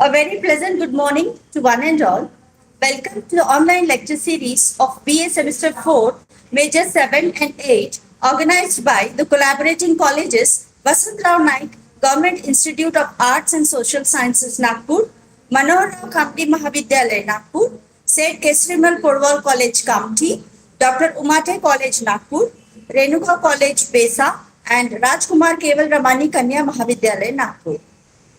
A very pleasant good morning to one and all. Welcome to the online lecture series of BA Semester 4, Major 7 and 8, organized by the collaborating colleges VASANTRAO NAIK, Government Institute of Arts and Social Sciences Nagpur, MANOHARRAO KAMDI MAHAVIDYALAYA Nagpur, SETH KESARIMAL PORWAL College KAMDI, Dr. UMATHE College Nagpur, RENUKA College Besa, and RAJKUMAR KEWALRAMANI KANYA MAHAVIDYALAYA Nagpur.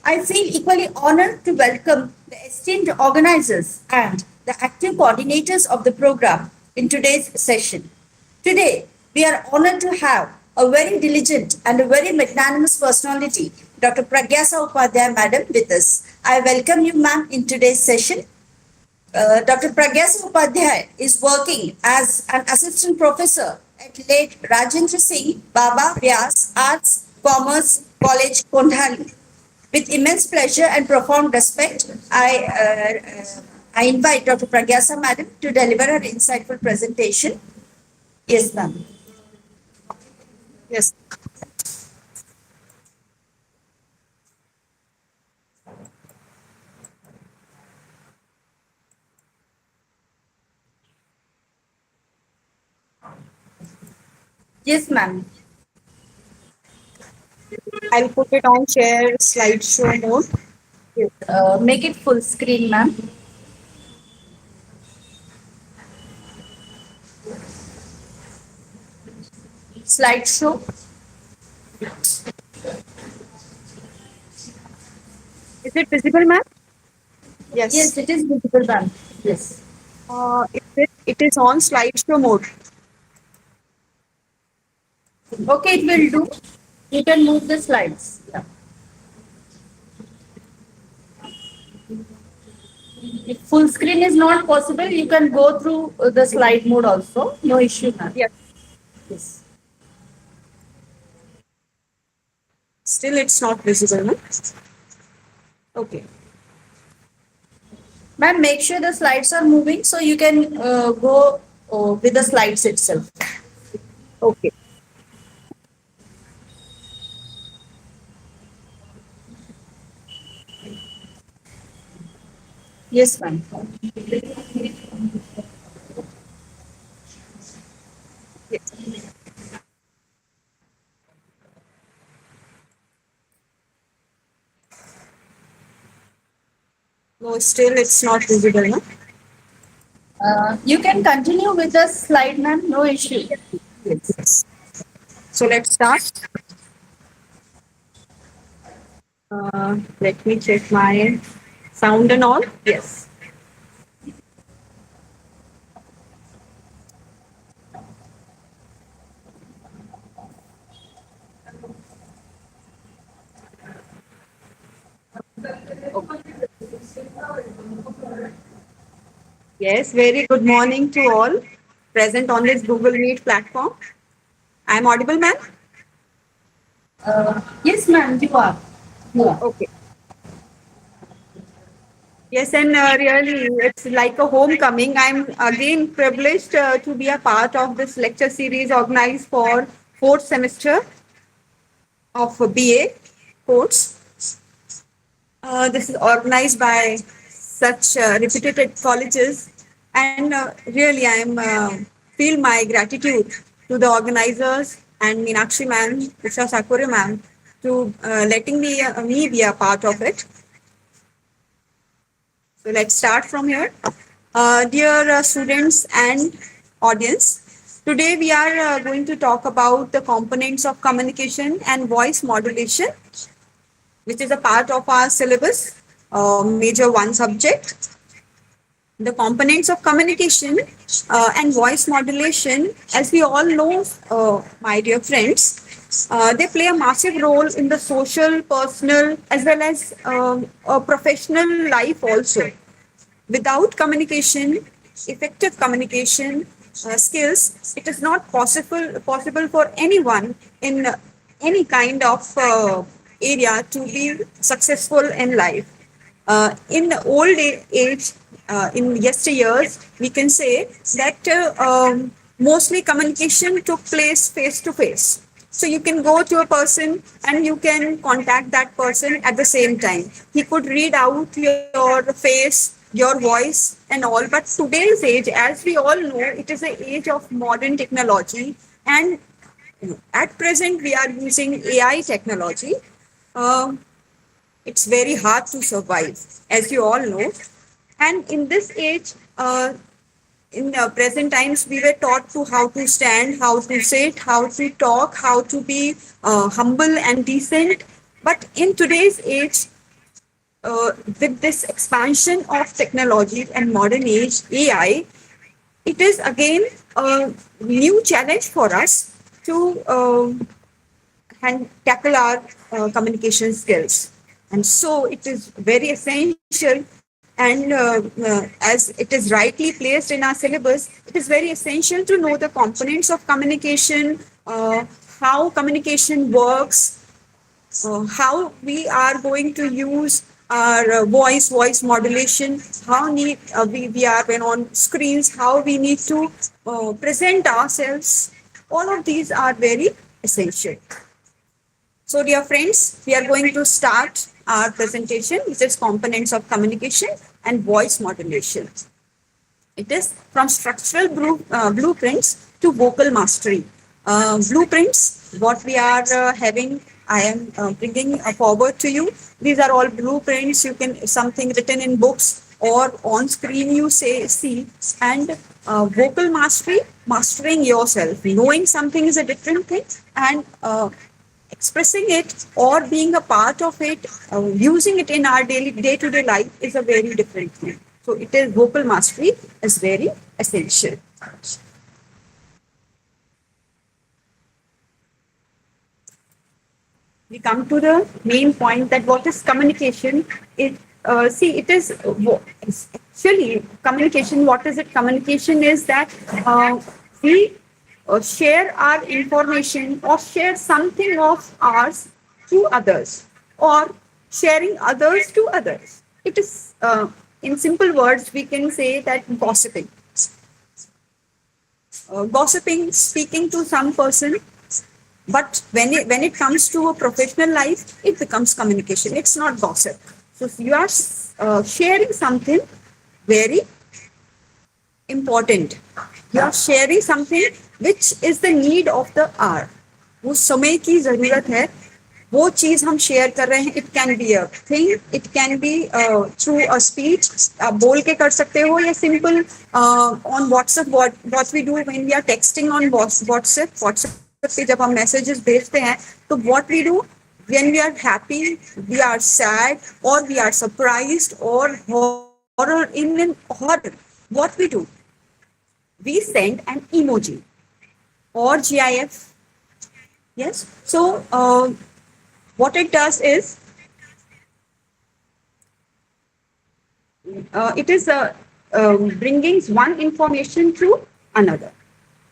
I feel equally honored to welcome the esteemed organizers and the active coordinators of the program in today's session. Today, we are honored to have a very diligent and a very magnanimous personality, Dr. Pragyasa Upadhyay Madam, with us. I welcome you, ma'am, in today's session. Dr. Pragyasa Upadhyay is working as an assistant professor at late Rajendra Singh Baba Vyas Arts Commerce College, Kondhali. With immense pleasure and profound respect, I invite Dr. Pragyasa Madam to deliver her insightful presentation. Yes, ma'am. Yes. Yes, ma'am. I'll put it on share slideshow mode. Make it full screen, ma'am. Slideshow. Is it visible, ma'am? Yes, it is visible, ma'am. Yes. It is on slideshow mode. Okay, it will do. You can move the slides. Yeah. If full screen is not possible, you can go through the slide mode also. No issue, ma'am. Yes. Yes. Still, it's not visible, ma'am. Okay. Ma'am, make sure the slides are moving so you can go with the slides itself. Okay. Yes, ma'am. Yes. No, still it's not visible, ma'am. You can continue with the slide, ma'am. No issue. Yes. So let's start. Let me check my sound and all. Yes. Yes, very good morning to all present on this Google Meet platform. I'm audible, ma'am? Yes, ma'am. You are. You are. Okay. Yes, and really, it's like a homecoming. I'm again privileged to be a part of this lecture series organized for fourth semester of BA course. This is organized by such reputed colleges, and really, I'm feel my gratitude to the organizers and Meenakshi ma'am, Usha Sakure ma'am, to letting me be a part of it. So let's start from here. Dear students and audience, today we are going to talk about the components of communication and voice modulation, which is a part of our syllabus, major 1 subject. The components of communication and voice modulation, as we all know, my dear friends, they play a massive role in the social, personal, as well as a professional life also. Without communication, effective communication skills, it is not possible for anyone in any kind of area to be successful in life. In the old age, in yesteryears, we can say that mostly communication took place face to face. So you can go to a person and you can contact that person at the same time. He could read out your face, your voice, and all. But today's age, as we all know, it is an age of modern technology, and at present we are using AI technology. Um, it's very hard to survive, as you all know. And in this age, in present times, we were taught to how to stand, how to sit, how to talk, how to be humble and decent. But in today's age, with this expansion of technology and modern age AI, it is again a new challenge for us to and tackle our communication skills. And so it is very essential, and as it is rightly placed in our syllabus, it is very essential to know the components of communication, how communication works, how we are going to use our voice modulation, how we are when on screens, how we need to present ourselves. All of these are very essential. So, dear friends, we are going to start our presentation, which is components of communication and voice modulation. It is from structural blueprints to vocal mastery. Blueprints, what we are having, I am bringing forward to you. These are all blueprints. You can something written in books or on screen you see. And vocal mastery, mastering yourself. Knowing something is a different thing, and expressing it or being a part of it, using it in our day-to-day life is a very different thing. So it is vocal mastery is very essential. We come to the main point that what is communication. It it is actually communication. What is it? Communication is that we share our information or share something of ours to others, or sharing others to others. It is, in simple words, we can say that gossiping. Gossiping, speaking to some person, but when it comes to a professional life, it becomes communication. It's not gossip. So you are sharing something very important. You are sharing something which is the need of the hour. वो समय की जरूरत है, वो चीज हम share कर रहे हैं. It can be a thing, it can be through a speech. आप बोल के कर सकते हो, या simple on WhatsApp. What we do when we are texting on WhatsApp पे जब हम messages भेजते हैं, तो what we do when we are happy, we are sad, or we are surprised, or horror in horror. What we do? We send an emoji or GIF. Yes. So what it does is it is bringing one information to another.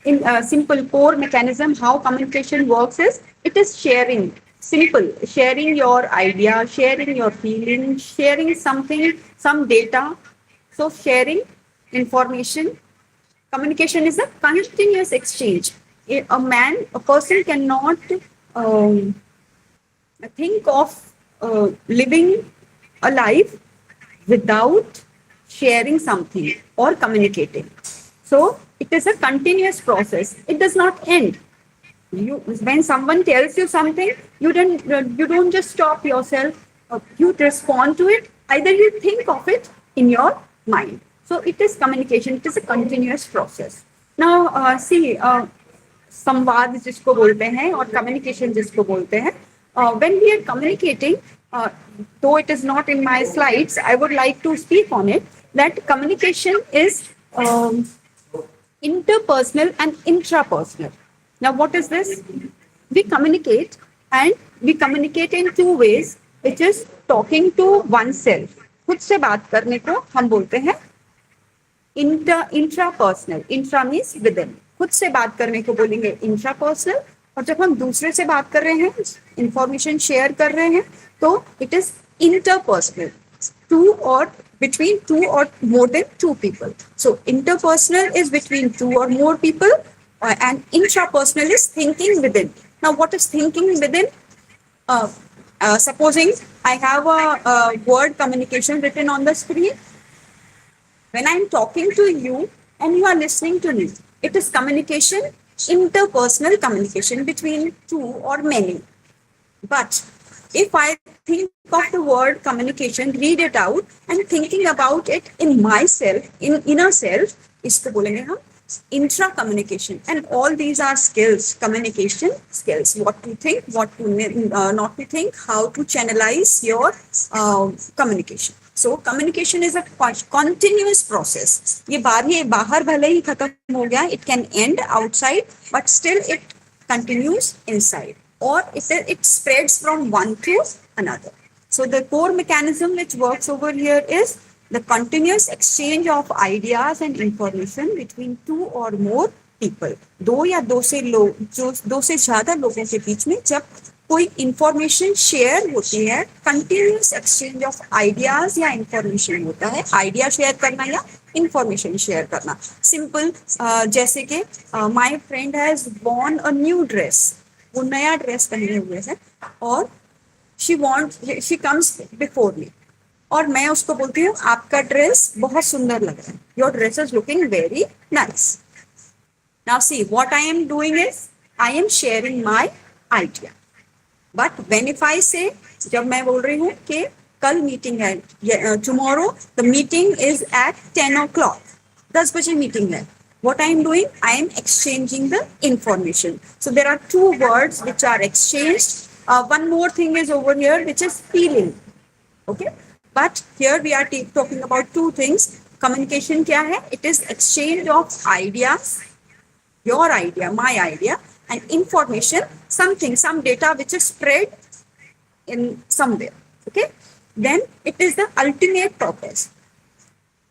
In a simple core mechanism, how communication works is it is sharing. Simple, sharing your idea, sharing your feeling, sharing something, some data. So sharing information. Communication is a continuous exchange. A person cannot think of living a life without sharing something or communicating. So it is a continuous process. It does not end. When someone tells you something, you don't just stop yourself. You respond to it. Either you think of it in your mind. So it is communication. It is a continuous process. Now, see, संवाद जिसको बोलते हैं और communication जिसको बोलते हैं. When we are communicating, though it is not in my slides, I would like to speak on it. That communication is interpersonal and intrapersonal. Now, what is this? We communicate, and we communicate in two ways, which is talking to oneself. खुद से बात करने को हम बोलते हैं intrapersonal. Intra means within. खुद से बात करने को बोलेंगे intrapersonal. और जब हम दूसरे से बात कर रहे हैं, इंफॉर्मेशन शेयर कर रहे हैं, तो it is interpersonal. Two or between two or more than two people. So interpersonal is between two or more people, and intrapersonal is thinking within. Now, what is thinking within? Uh, Supposing I have a word communication written on the screen. When I'm talking to you and you are listening to me, it is communication, interpersonal communication between two or many. But if I think of the word communication, read it out, and thinking about it in myself, in inner self, इसको बोलेंगे हम intra communication. And all these are skills, communication skills. What to think, what to not to think, how to channelize your communication. So communication is a continuous process. ये बाहर भले ही खत्म हो गया, it can end outside, but still it continues inside, or it spreads from one to another. So the core mechanism which works over here is the continuous exchange of ideas and information between two or more people. दो या दो से ज्यादा लोगों के बीच में जब कोई इंफॉर्मेशन शेयर होती है, कंटिन्यूस एक्सचेंज ऑफ आइडियाज या इंफॉर्मेशन होता है, आइडिया शेयर करना या इंफॉर्मेशन शेयर करना. सिंपल जैसे कि my friend has worn a new dress, वो नया ड्रेस पहने हुए है और शी कम्स बिफोर मी और मैं उसको बोलती हूँ आपका ड्रेस बहुत सुंदर लग रहा है, your dress is looking very nice. Now see what I am doing is I am sharing my idea. But when if I से, जब मैं बोल रही हूँ कि कल मीटिंग है, tomorrow the meeting is at 10 o'clock, 10 बजे मीटिंग है, what I am doing, I am exchanging the information. So there are two words which are exchanged. One more thing is over here, which is feeling. Okay, but here we are talking about two things. Communication क्या है? It is exchange of ideas, your idea, my idea, and information, something, some data which is spread in somewhere. Okay, then it is the ultimate purpose.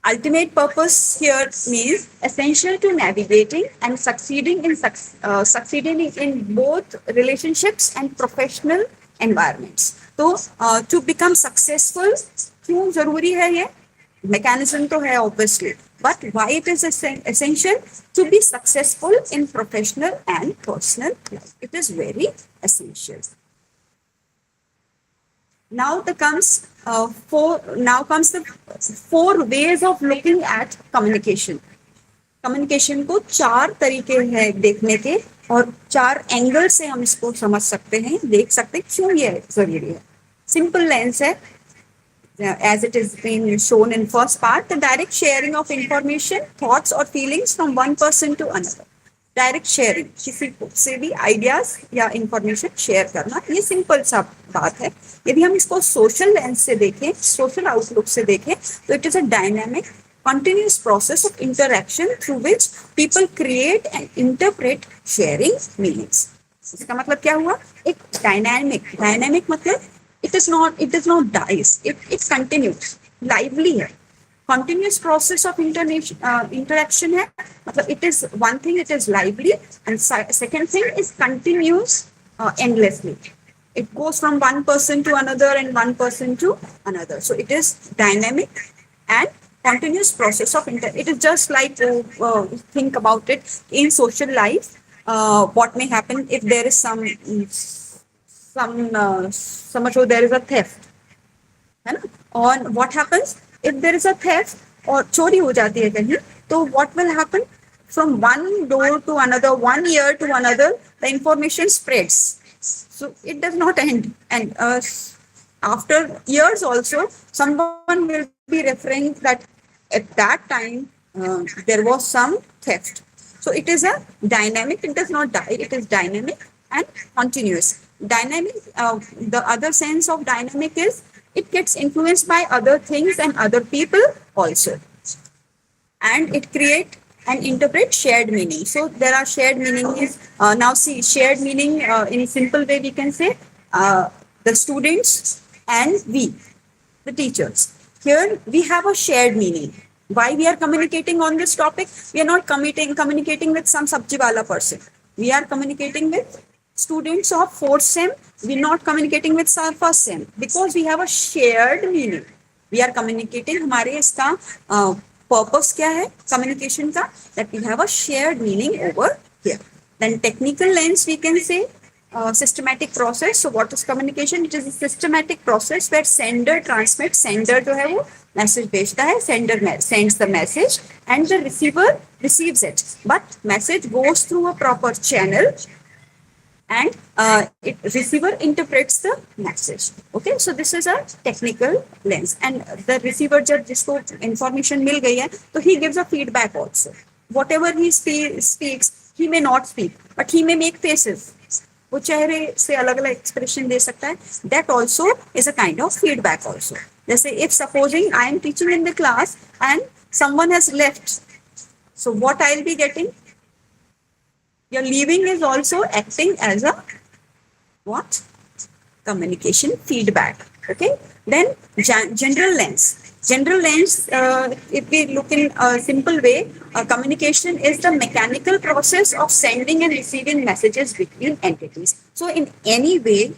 Ultimate purpose here means essential to navigating and succeeding in both relationships and professional environments. So to become successful, क्यों जरूरी है ये? Mechanism तो है obviously, but why it is essential to be successful in professional and personal life? It is very essential. Now comes the 4 ways of looking at communication. Communication को 4 तरीके हैं देखने के और 4 एंगल से हम इसको समझ सकते हैं, देख सकते हैं क्यों ये जरूरी है. सिंपल लेंस है, as it is been shown in first part, the direct sharing of information, thoughts or feelings from one person to another. Direct sharing, किसी से भी आइडियाज या इंफॉर्मेशन शेयर करना, ये सिंपल सा बात है. यदि हम इसको सोशल लेंस से देखें, सोशल आउटलुक से देखें, तो it is a dynamic continuous process of interaction through which people create and interpret sharing meanings. इसका मतलब क्या हुआ? एक डायनामिक मतलब it is not dies, it continues, lively है. Continuous process of interaction है, मतलब it is one thing, it is lively, and second thing is continuous endlessly. It goes from one person to another and one person to another. So it is dynamic and continuous process of it is just like think about it in social life. What may happen if there is समझो there is a theft, है ना? और what happens if there is a theft और चोरी हो जाती है कहीं, तो what will happen? From one door to another, one ear to another, the information spreads. So it does not end, and after years also someone will be referring that at that time there was some theft. So it is a dynamic, it does not die, it is dynamic and continuous. Dynamic, the other sense of dynamic is it gets influenced by other things and other people also, and it create and interpret shared meaning. So there are shared meanings. Now see, shared meaning in simple way we can say the students and we, the teachers. Here we have a shared meaning. Why we are communicating on this topic? We are not communicating with some sabji wala person. We are communicating with students of 4th sem. We are not communicating with 1st sem because we have a shared meaning. We are communicating. हमारे इसका purpose क्या है communication का? That we have a shared meaning over here. Then technical lens we can say systematic process. So what is communication? It is a systematic process where sender transmits, sender जो है वो message भेजता है, sender sends the message and the receiver receives it. But message goes through a proper channel and it receiver interprets the message. Okay, so this is a technical lens, and the receiver जब जिसको information मिल गई है, तो he gives a feedback also. Whatever he speaks, he may not speak, but he may make faces. वो चेहरे से अलग अलग एक्सप्रेशन दे सकता है. That also is a kind of feedback also. जैसे if supposing I am teaching in the class and someone has left, so what I'll be getting? Your leaving is also acting as a what? Communication feedback. Okay. Then general lens. General lens, if we look in a simple way, communication is the mechanical process of sending and receiving messages between entities. So in any way,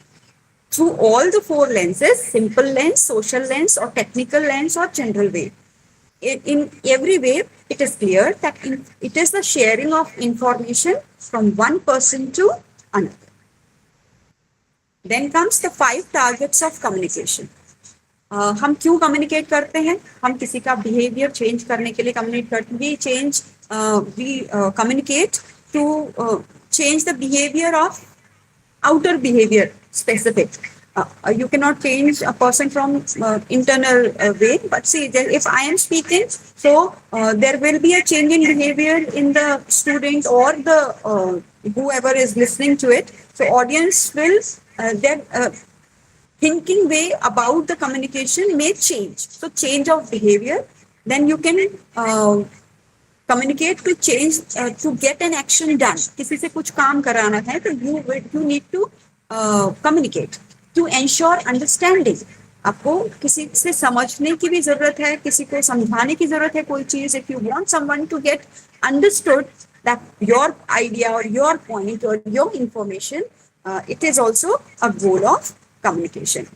through all the four lenses, simple lens, social lens, or technical lens, or general way, in every way, it is clear that it is the sharing of information from one person to another. Then comes the 5 targets of communication. हम क्यों communicate करते हैं? हम किसी का behaviour change करने के लिए कम्युनिकेट करते हैं. We communicate to change the behaviour of outer behavior specific. You cannot change a person from internal way, but see, if I am speaking, so there will be a change in behavior in the student or the whoever is listening to it. So audience will their thinking way about the communication may change. So change of behavior, then you can communicate to change to get an action done. किसी से कुछ काम कराना है तो you need to communicate to ensure understanding. आपको किसी से समझने की भी जरूरत है, किसी को समझाने की जरूरत है कोई चीज. If you want someone to get understood that your idea or your point or your information, it is also a goal of communication.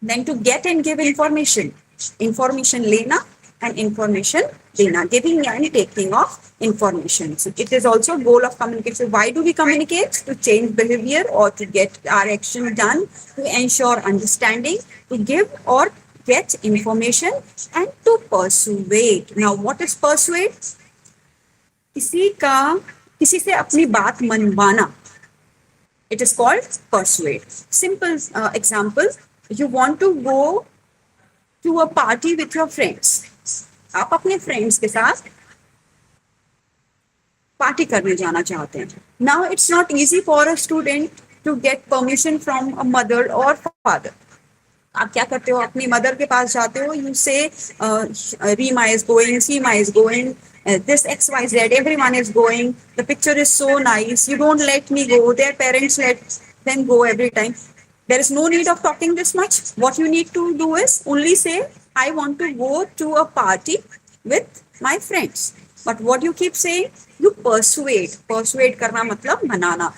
Then to get and give information लेना and information dena, giving and taking of information. So it is also goal of communication. Why do we communicate? To change behavior or to get our action done, to ensure understanding, to give or get information, and to persuade. Now what is persuade? किसी से अपनी बात मनवाना. It is called persuade. Simple example, you want to go to a party with your friends. आप अपने friends के साथ party करने जाना चाहते हैं. Now it's not easy for a student to get permission from a mother or father. आप क्या करते हो? अपनी मदर के पास जाते हो. You say Rima is going, Seema is going, this XYZ, everyone is going. The picture is so nice. You don't let me go. Their parents let them go every time. There is no need of talking this much. What you need to do is only say, I want to go to a party with my friends. But what you keep saying? You persuade. Persuade करना मतलब मनाना.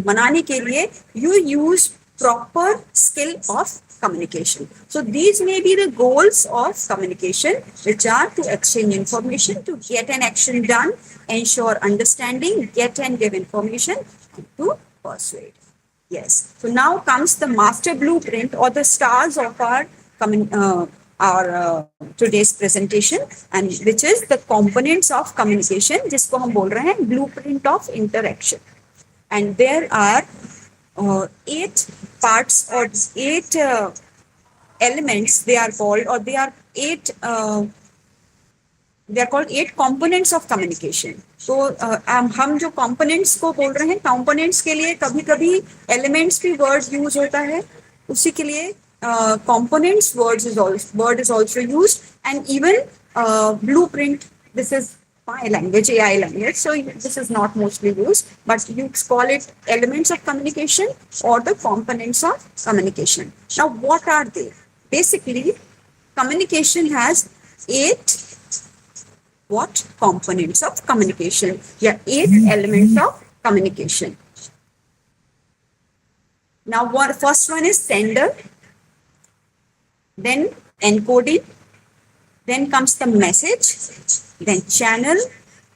मनाने के लिए you use proper skill of communication. So these may be the goals of communication, which are to exchange information, to get an action done, ensure understanding, get and give information, and to persuade. Yes. So now comes the master blueprint or the stars of our today's presentation, and which is the components of communication, जिसको हम बोल रहे हैं blueprint of interaction. And there are 8 parts or 8 elements. They are called, or they are 8. They are called 8 components of communication. So हम जो components को बोल रहे हैं, components के लिए कभी-कभी elements भी word use होता है. उसी के लिए components word is also used, and even blueprint. This is my language, AI language, so this is not mostly used, but you call it elements of communication or the components of communication. Now what are they? Basically, communication has 8 what components of communication? Yeah, 8 elements of communication. Now first one is sender, then encoding, then comes the message, then channel,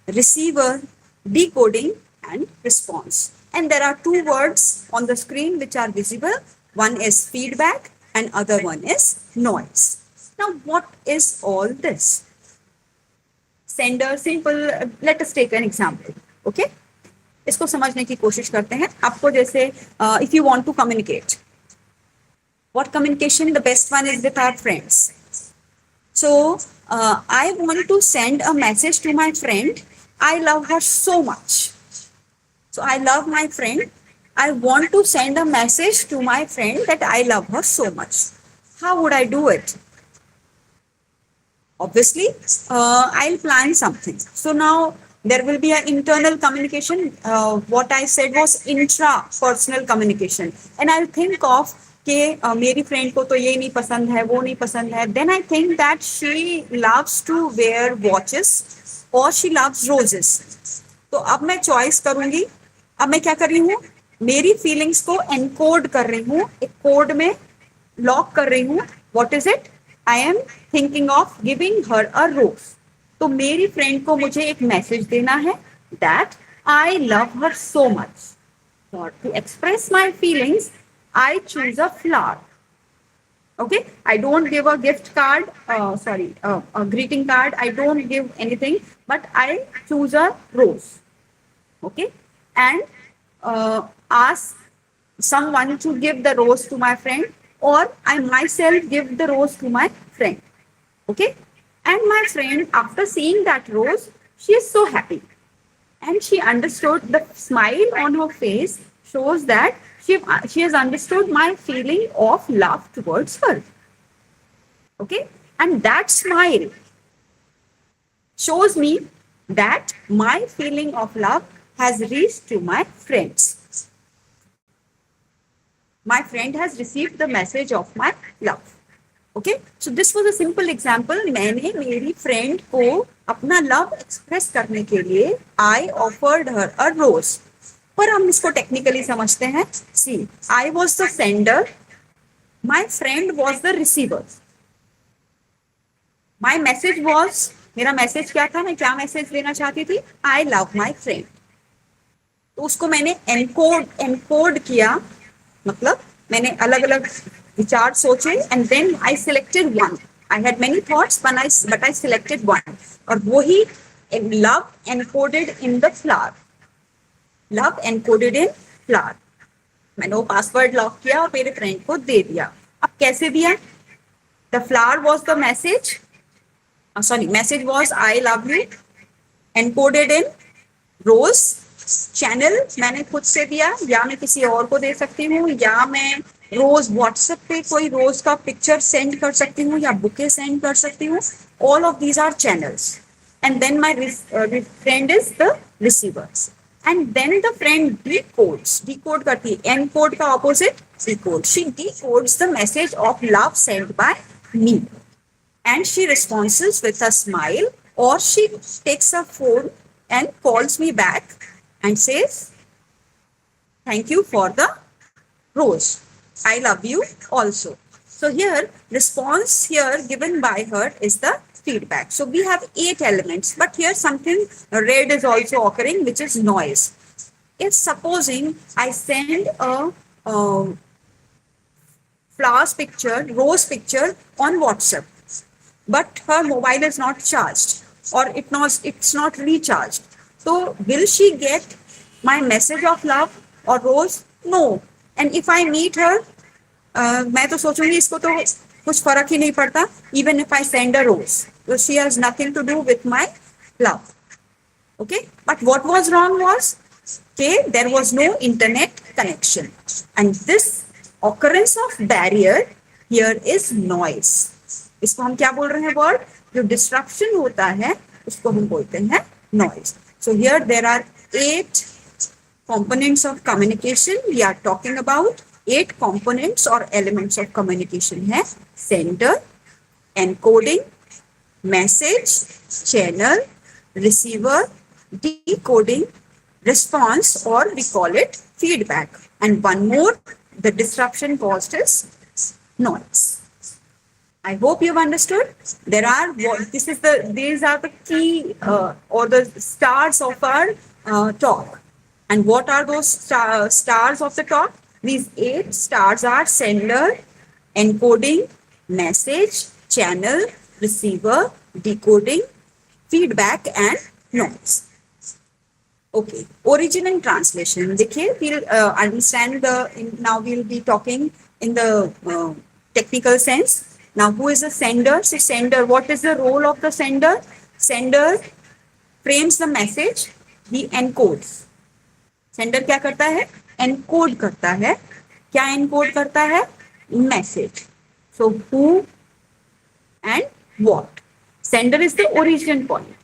receiver, decoding, and response. And there are two words on the screen which are visible. One is feedback and other one is noise. Now, what is all this? Sender, simple, let us take an example. Okay? इसको समझने की कोशिश करते हैं. आपको जैसे if you want to communicate, what communication? The best one is with our friends. So I want to send a message to my friend. I love her so much. So I love my friend. I want to send a message to my friend that I love her so much. How would I do it? Obviously, I'll plan something. So now there will be an internal communication. What I said was intra-personal communication. And I'll think of कि मेरी friend को तो ये नहीं पसंद है, वो नहीं पसंद है. Then I think that she loves to wear watches or she loves roses. तो अब मैं चॉइस करूंगी. अब मैं क्या कर रही हूँ? मेरी फीलिंग्स को एनकोड कर रही हूँ, एक कोड में लॉक कर रही हूँ. What is it? I am thinking of giving her a rose. तो मेरी फ्रेंड को मुझे एक मैसेज देना है that I love her so much. For to express my feelings I choose a flower. Okay, I don't give a gift card, a greeting card. I don't give anything, but I choose a rose. Okay, and ask someone to give the rose to my friend, or I myself give the rose to my friend. Okay, and my friend, after seeing that rose, she is so happy, and she understood. The smile on her face shows that she has understood my feeling of love towards her. Okay, and that smile shows me that my feeling of love has reached to my friends. My friend has received the message of my love. Okay, so this was a simple example. मैंने मेरी friend को अपना love express करने के लिए I offered her a rose. पर हम इसको टेक्निकली समझते हैं. See, I was the sender, my friend was the receiver. My message was, मेरा मैसेज क्या था, मैं क्या मैसेज देना चाहती थी? I love my friend. तो उसको मैंने एनकोड किया. मतलब मैंने अलग अलग विचार सोचे and then I selected one. I had many thoughts but I selected one. और वही love encoded in the flower. Love encoded in flower. मैंने वो पासवर्ड लॉक किया और मेरे फ्रेंड को दे दिया. अब कैसे दिया? The flower was the message, sorry, message was I love you, encoded in rose. Channel मैंने खुद से दिया, या मैं किसी और को दे सकती हूँ, या मैं रोज व्हाट्सएप पे कोई रोज का पिक्चर सेंड कर सकती हूँ, या बुके सेंड कर सकती हूँ. All of these are channels. And then my friend is the receiver. And then the friend decodes, decode करती है. Encode का opposite, decode. She decodes the message of love sent by me, and she responds with a smile, or she takes a phone and calls me back and says, "Thank you for the rose. I love you also." So here, response here given by her is the feedback. So we have 8 elements, but here something red is also occurring, which is noise. If supposing I send a flowers picture, rose picture on WhatsApp, but her mobile is not charged, or it's not recharged. So will she get my message of love or rose? No. And if I meet her, मैं तो सोचूंगी इसको तो कुछ फर्क ही नहीं पड़ता. Even if I send a rose, so she has nothing to do with my love. Okay, but what was wrong was, okay, there was no internet connection, and this occurrence of barrier here is noise. इसको हम क्या बोल रहे हैं? Word जो destruction होता है उसको हम बोलते हैं noise. So here there are 8 components of communication. We are talking about 8 components or elements of communication है. Sender, encoding, message, channel, receiver, decoding, response, or we call it feedback. And one more, the disruption caused is noise. I hope you've understood. These are the key or the stars of our talk. And what are those stars of the top? These 8 stars are sender, encoding, message, channel, receiver, decoding, feedback, and noise. Okay, origin and translation. देखिए, we'll understand now we'll be talking in the technical sense. Now, who is the sender? So, sender, what is the role of the sender? Sender frames the message, he encodes. Sender क्या करता है? Encode करता है. क्या encode करता है? Message. So who and what. Sender is the origin point.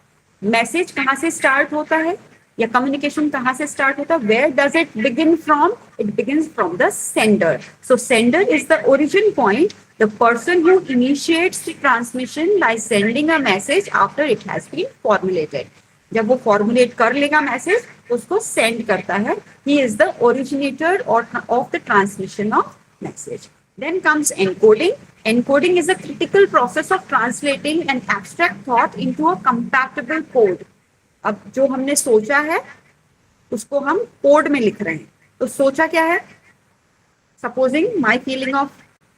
Message कहाँ से स्टार्ट होता है या कम्युनिकेशन कहाँ से स्टार्ट होता है? Where does it begin from? It begins from the sender. So sender is the origin point, the person who initiates the transmission by sending a message after it has been formulated. जब वो formulate कर लेगा message, उसको send करता है. He is the originator of the transmission of message. Then comes encoding. Encoding is a critical process of translating an abstract thought into a compatible code. अब जो हमने सोचा है उसको हम कोड में लिख रहे हैं. तो सोचा क्या है? सपोजिंग माई फीलिंग ऑफ,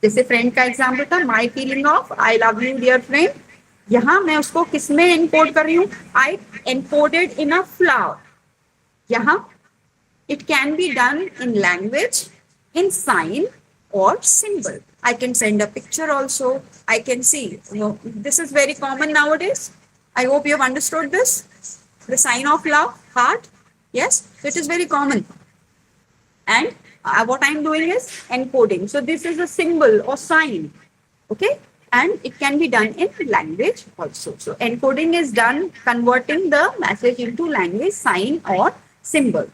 जैसे फ्रेंड का एग्जाम्पल था, my feeling of I love you dear friend. यहां मैं उसको किसमें एनकोड कर रही हूँ? I encoded in a flower. यहां it can be done in language, in sign or symbol. I can send a picture also. I can see, this is very common nowadays. I hope you have understood this. The sign of love, heart. Yes, so it is very common. And what I am doing is encoding. So this is a symbol or sign. Okay. And it can be done in language also. So encoding is done converting the message into language, sign or symbol.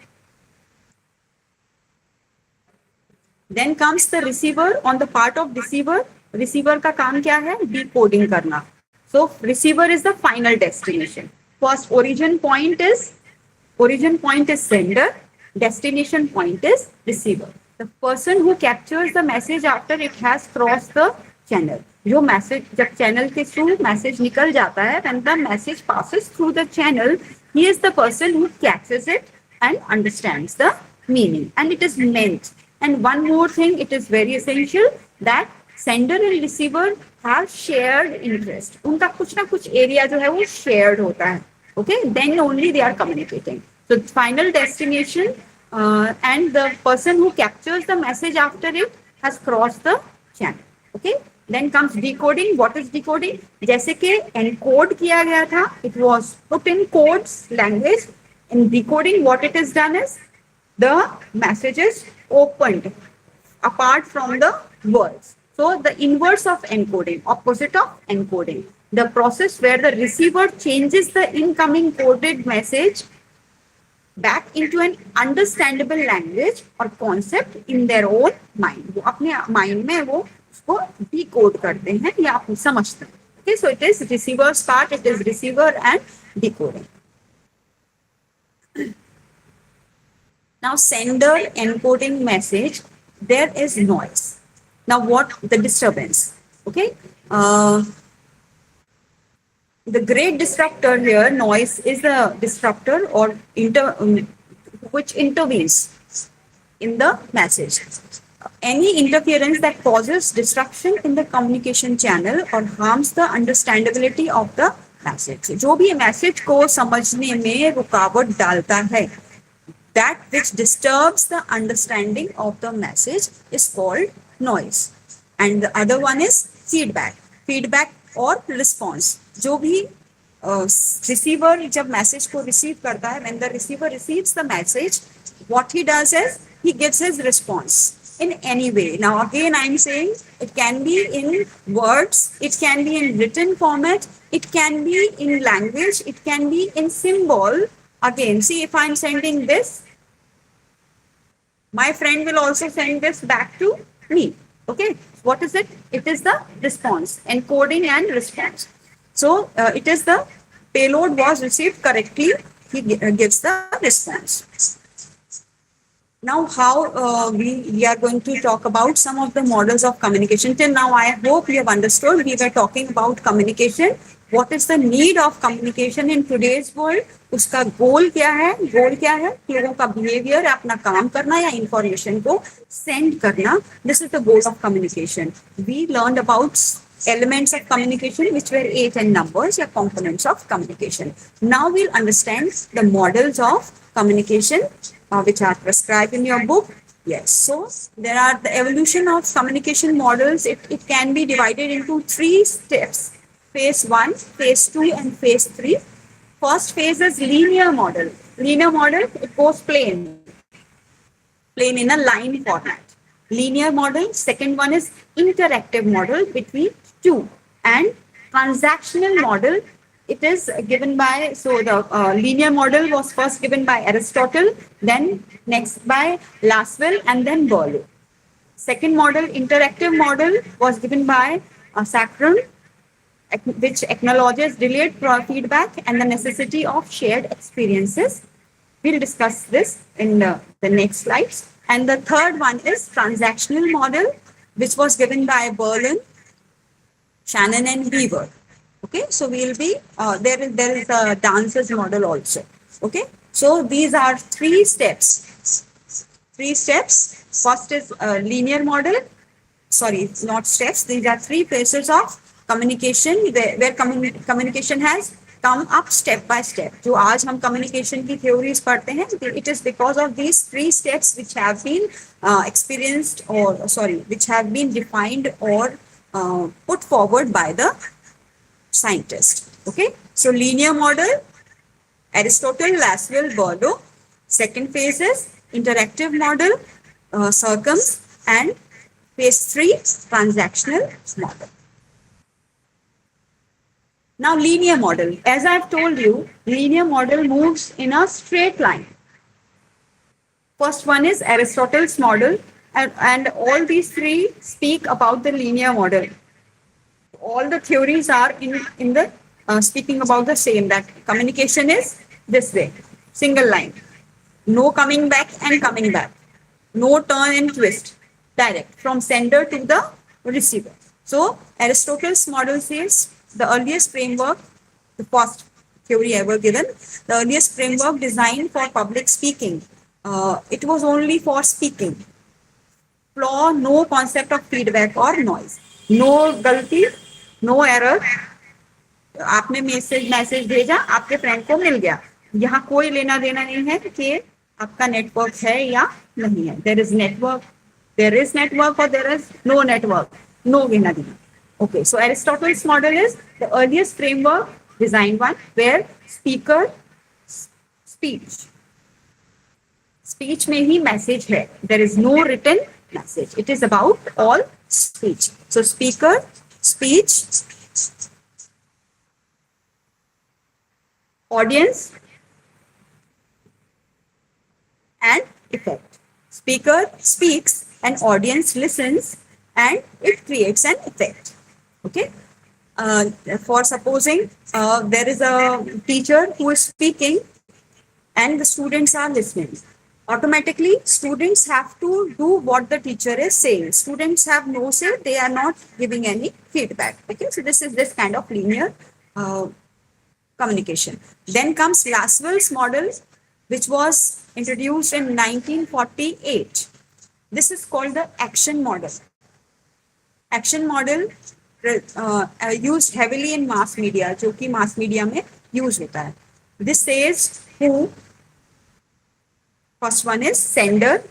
Then comes the receiver. On the part of receiver, receiver का काम क्या है? Decoding करना. So receiver is the final destination. First origin point is sender. Destination point is receiver. The person who captures the message after it has crossed the channel. जो message जब channel के through message निकल जाता है, when the message passes through the channel, he is the person who catches it and understands the meaning, and it is meant. And one more thing, it is very essential that sender and receiver have shared interest. उनका कुछ ना कुछ area जो है वो shared होता है. Okay, then only they are communicating. So final destination and the person who captures the message after it has crossed the channel. Okay. Then comes decoding. What is decoding? जैसे कि encode किया गया था, it was put in codes language. In decoding, what it is done is the message is opened apart from the words. So the inverse of encoding, opposite of encoding, the process where the receiver changes the incoming coded message back into an understandable language or concept in their own mind. वो अपने mind में वो उसको decode करते हैं या आप समझते हैं. Okay, so it is receiver's part. It is receiver and decoding. Now sender encoding message, there is noise. Now what the disturbance? Okay, the great disruptor here, noise is the disruptor or which intervenes in the message. Any interference that causes disruption in the communication channel or harms the understandability of the message. जो भी message को समझने में रुकावट डालता है, that which disturbs the understanding of the message is called noise. And the other one is feedback. Feedback or response. जो भी receiver जब message को receive करता है, when the receiver receives the message, what he does is he gives his response in any way. Now again I am saying it can be in words, it can be in written format, it can be in language, it can be in symbol. Again, see, if I am sending this, my friend will also send this back to me. Okay, what is it? It is the response, encoding and response. So it is the payload was received correctly, he gives the response. Now, how we are going to talk about some of the models of communication. Till now, I hope you have understood. We were talking about communication. What is the need of communication in today's world? उसका गोल क्या है? गोल क्या है? लोगों का behaviour, अपना काम करना या इंफॉर्मेशन को सेंड करना. This is the goal of communication. We learned about elements of communication, which were 8 and numbers, or components of communication. Now we'll understand the models of communication, which are prescribed in your book. Yes, so there are the evolution of communication models. It can be divided into 3 steps: phase 1, phase 2, and phase 3. First phase is linear model. Linear model, it goes plain in a line format. Linear model. Second one is interactive model between two, and transactional model. It is given by, so the linear model was first given by Aristotle, then next by Laswell, and then Berlow. Second model, interactive model, was given by Saccharine, which acknowledges delayed feedback and the necessity of shared experiences. We'll discuss this in the next slides. And the third one is transactional model, which was given by Berlin, Shannon, and Weaver. Okay, so we'll be, there is a dancers model also. Okay, so these are 3 steps. 3 steps. First is linear model. Sorry, not steps. These are 3 phases of communication where communication has come up step by step. जो आज हम communication की theories पढ़ते हैं, it is because of these 3 steps which have been experienced, or sorry, which have been defined or put forward by the scientist. Okay, so linear model, Aristotle, Laswell, Berlow. Second phase is interactive model, Circums, and phase 3, transactional model. Now, linear model. As I've told you, linear model moves in a straight line. First one is Aristotle's model, and all these 3 speak about the linear model. All the theories are in the speaking about the same, that communication is this way, single line, no coming back and coming back, no turn and twist, direct from sender to the receiver. So Aristotle's model says the earliest framework, the first theory ever given, the earliest framework designed for public speaking, it was only for speaking. Flaw, no concept of feedback or noise, no गलती, no error. आपने message भेजा, आपके friend को मिल गया, यहाँ कोई लेना देना नहीं है कि आपका नेटवर्क है या नहीं है. There is network or there is no network, no लेना देना. Okay, so Aristotle's model is the earliest framework, design one, where speaker, speech में ही message है. There is no written message. It is about all speech. So speaker, speech, audience, and effect. Speaker speaks and audience listens, and it creates an effect. Okay. For supposing there is a teacher who is speaking and the students are listening. Automatically, students have to do what the teacher is saying. Students have no say. They are not giving any feedback. Okay. So this is this kind of linear communication. Then comes Laswell's model, which was introduced in 1948. This is called the action model. Action model used heavily in mass media, जो कि mass media में use होता है. This says who. First one is sender,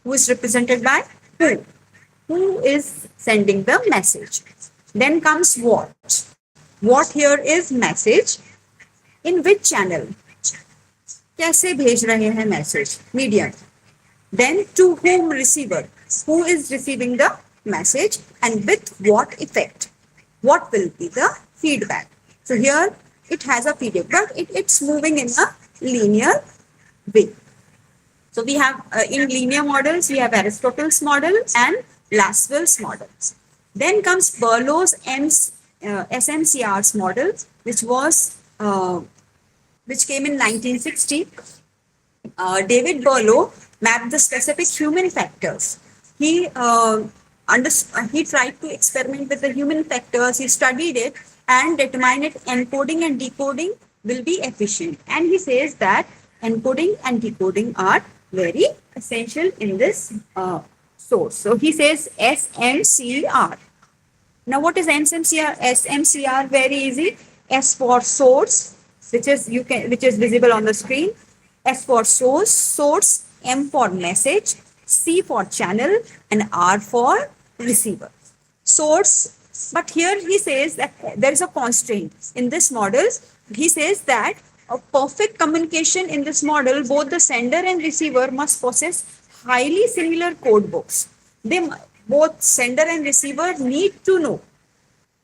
who is represented by who. Who is sending the message. Then comes what. What here is message. In which channel? कैसे भेज रहे हैं message? Medium. Then to whom receiver. Who is receiving the message and with what effect? What will be the feedback? So here it has a feedback, but it's moving in a linear way. So we have in linear models, we have Aristotle's model and Laswell's model. Then comes Berlow's SMCR's model, which came in 1960. David Berlow map the specific human factors. He he tried to experiment with the human factors. He studied it and determined it encoding and decoding will be efficient. And he says that encoding and decoding are very essential in this source. So he says SMCR. Now, what is SMCR? SMCR, very easy. S for source, which is visible on the screen. S for source. M for message. C for channel, and R for receiver. Source. But here he says that there is a constraint in this model. He says that a perfect communication in this model, both the sender and receiver must possess highly similar code books. Both sender and receiver need to know.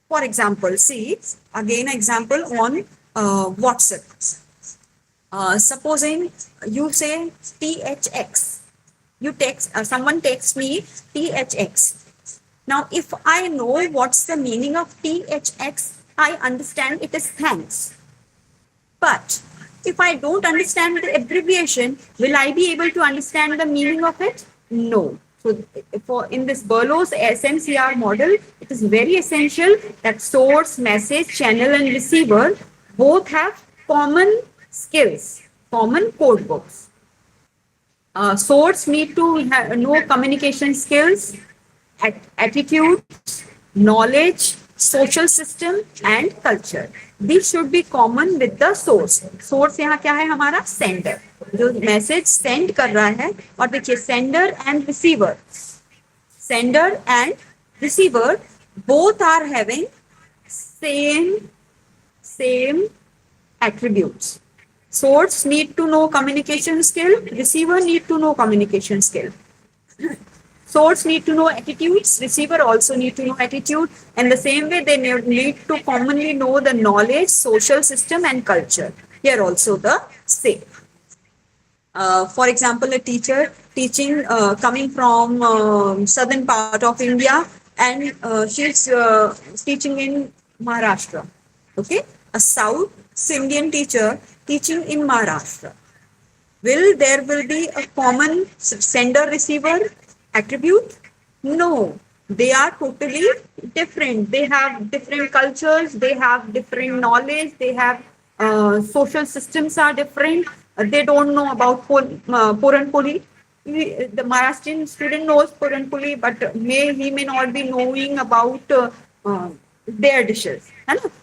For example, see again example on WhatsApp. Supposing you say THX, you text someone texts me THX. Now, if I know what's the meaning of THX, I understand it is thanks. But if I don't understand the abbreviation, will I be able to understand the meaning of it? No. So in this Berlow's SMCR model, it is very essential that source, message, channel, and receiver both have common skills, common code books. Source need to know communication skills, attitudes, knowledge, social system, and culture. These should be common with the source. Source यहाँ क्या है हमारा sender, जो message send कर रहा है. और देखिए sender and receiver both are having same attributes. Source need to know communication skill, receiver need to know communication skill. Source need to know attitudes, receiver also need to know attitude, and the same way they need to commonly know the knowledge, social system, and culture. Here also the same. For example, a teacher teaching coming from southern part of India, and she's teaching in Maharashtra. Okay, a South Indian teacher teaching in Maharashtra. There will be a common sender receiver attribute? No, they are totally different. They have different cultures, they have different knowledge, they have social systems are different. They don't know about Puran Poli. The Maharashtrian student knows Puran Poli, but he may not be knowing about their dishes.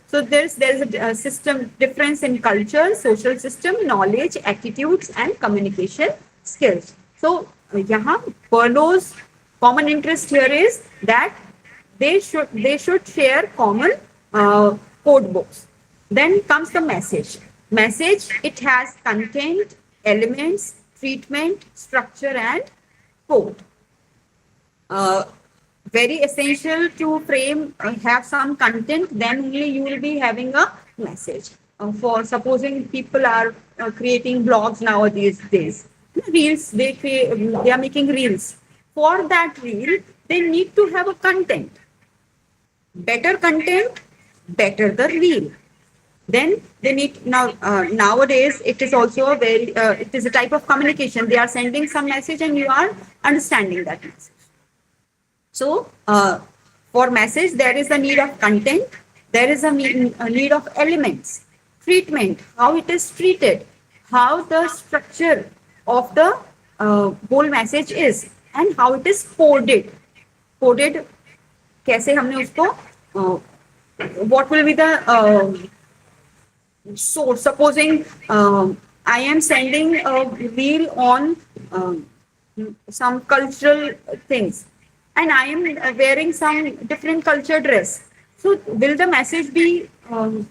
So there's a system difference in culture, social system, knowledge, attitudes, and communication skills. So यहाँ Berlow's common interest here is that they should share common code books. Then comes the message. Message, it has content, elements, treatment, structure, and code. Very essential to frame, have some content, then only you will be having a message. For supposing people are creating blogs nowadays, reels, they are making reels. For that reel, they need to have a content. Better content, better the reel. Then they need nowadays it is also a it is a type of communication. They are sending some message and you are understanding that message. So for message, there is a need of content, there is a need of elements, treatment, how it is treated, how the structure of the whole message is, and how it is coded. Coded, कैसे हमने उसको what will be the source? Supposing I am sending a reel on some cultural things, and I am wearing some different culture dress. So will the message be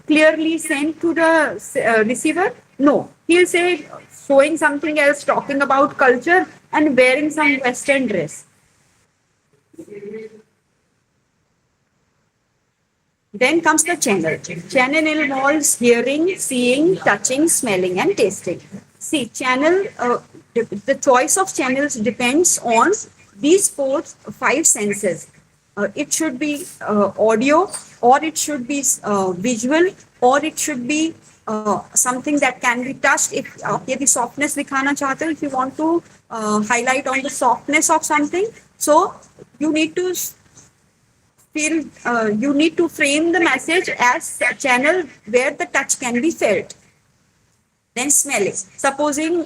clearly sent to the receiver? No. He'll say showing something else, talking about culture and wearing some Western dress. Then comes the channel. Channel involves hearing, seeing, touching, smelling, and tasting. See, channel, the choice of channels depends on these 5 senses. It should be audio, or it should be visual, or it should be something that can be touched. If आप यदि softness दिखाना चाहते हो, if you want to highlight on the softness of something, so you need to you need to frame the message as a channel where the touch can be felt. Then smelling. Supposing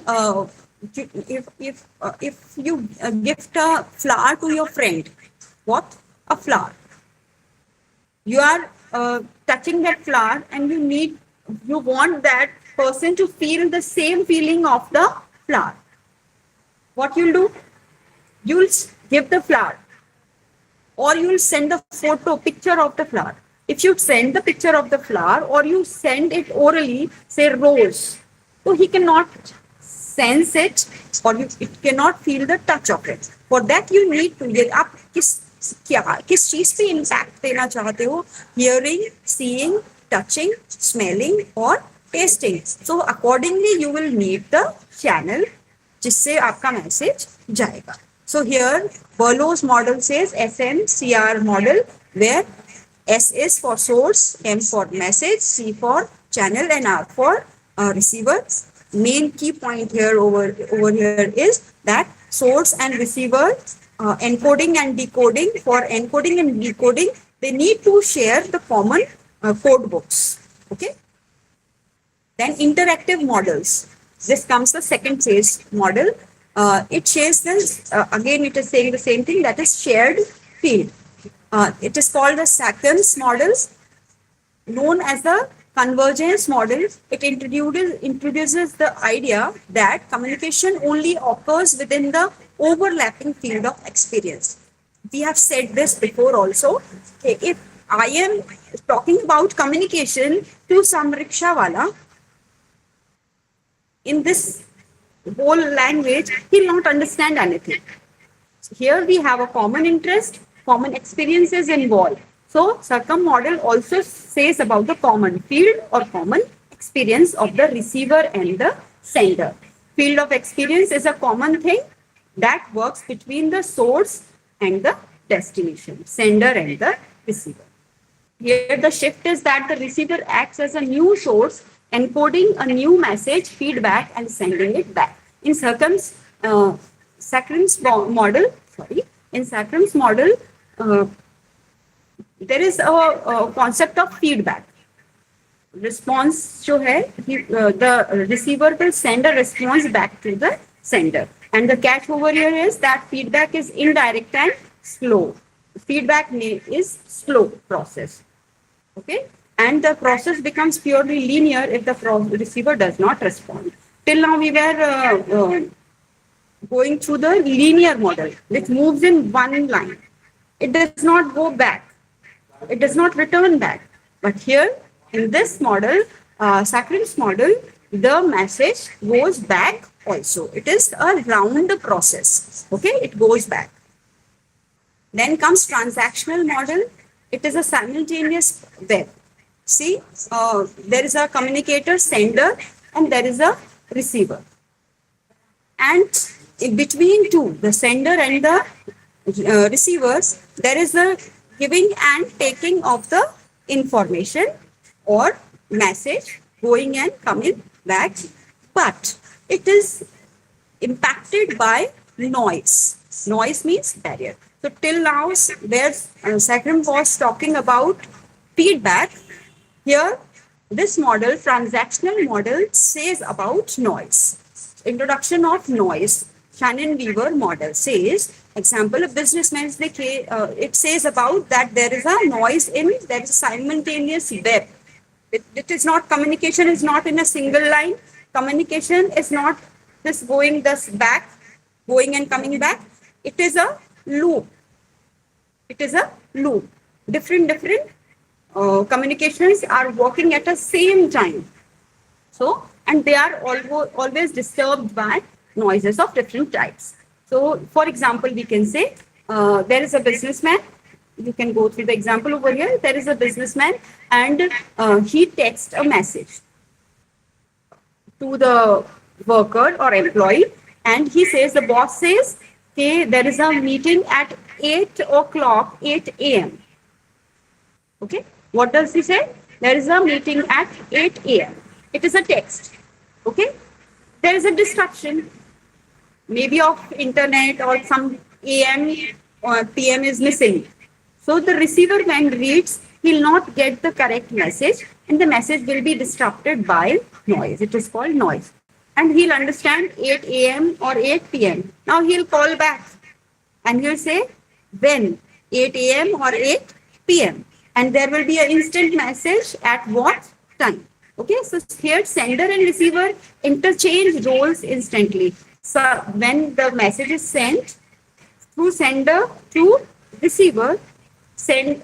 if you gift a flower to your friend, what? A flower. You are touching that flower, and you want that person to feel the same feeling of the flower. What you'll do? You'll give the flower, or you'll send the picture of the flower. If you send the picture of the flower, or you send it orally, say rose, so he cannot sense it, or it cannot feel the touch of it. For that you need to get up किस चीज पे impact देना चाहते हो, hearing, seeing, touching, smelling और testing. So accordingly you will need the channel जिससे आपका message जाएगा. So here Berlow's model says SMCR model, where S is for source, M for message, C for channel, and R for receiver. Main key point here over here is that source and receiver, encoding and decoding. For encoding and decoding, they need to share the common code books. Okay. Then interactive models. This comes the second phase model. It shares this, again it is saying the same thing, that is shared field. It is called the Sackham's model, known as the convergence model. It introduces the idea that communication only occurs within the overlapping field of experience. We have said this before also. If I am talking about communication to some rickshaw wala, in this whole language, he will not understand anything. So here we have a common interest, common experiences involved. So circum model also says about the common field or common experience of the receiver and the sender. Field of experience is a common thing that works between the source and the destination, sender and the receiver. Here the shift is that the receiver acts as a new source, encoding a new message, feedback, and sending it back. In Sackham's model, there is a concept of feedback. Response जो है, the receiver will send a response back to the sender. And the catch over here is that feedback is indirect and slow. Feedback is slow process. Okay. And the process becomes purely linear if the receiver does not respond. Till now we were going through the linear model, which moves in one line. It does not go back. It does not return back. But here in this model, Sackham's model, the message goes back also. It is a round process. Okay, it goes back. Then comes transactional model. It is a simultaneous web. See, there is a communicator, sender, and there is a receiver. And in between two, the sender and the receivers, there is a giving and taking of the information or message going and coming back. But it is impacted by noise. Noise means barrier. So till now, where Sacram was talking about feedback, here this model, transactional model, says about noise. Introduction of noise. Shannon-Weaver model says, example, a businessman, it says about that there is a noise there is a simultaneous web. It is not, communication is not in a single line. Communication is not this going thus back, going and coming back. It is a loop. It is a loop. Different communications are working at the same time. So, and they are always disturbed by noises of different types. So, for example, we can say there is a businessman. You can go through the example over here. There is a businessman and he texts a message to the worker or employee, and he says, the boss says, okay, there is a meeting at 8 o'clock, 8 a.m. Okay, what does he say? There is a meeting at 8 a.m. It is a text. Okay. There is a distraction, maybe of internet or some AM or PM is missing. So the receiver when reads, he'll not get the correct message and the message will be disrupted by noise. It is called noise. And he'll understand 8 AM or 8 PM. Now he'll call back and he'll say when 8 AM or 8 PM. And there will be an instant message at what time. Okay, so here sender and receiver interchange roles instantly. So when the message is sent through sender to receiver,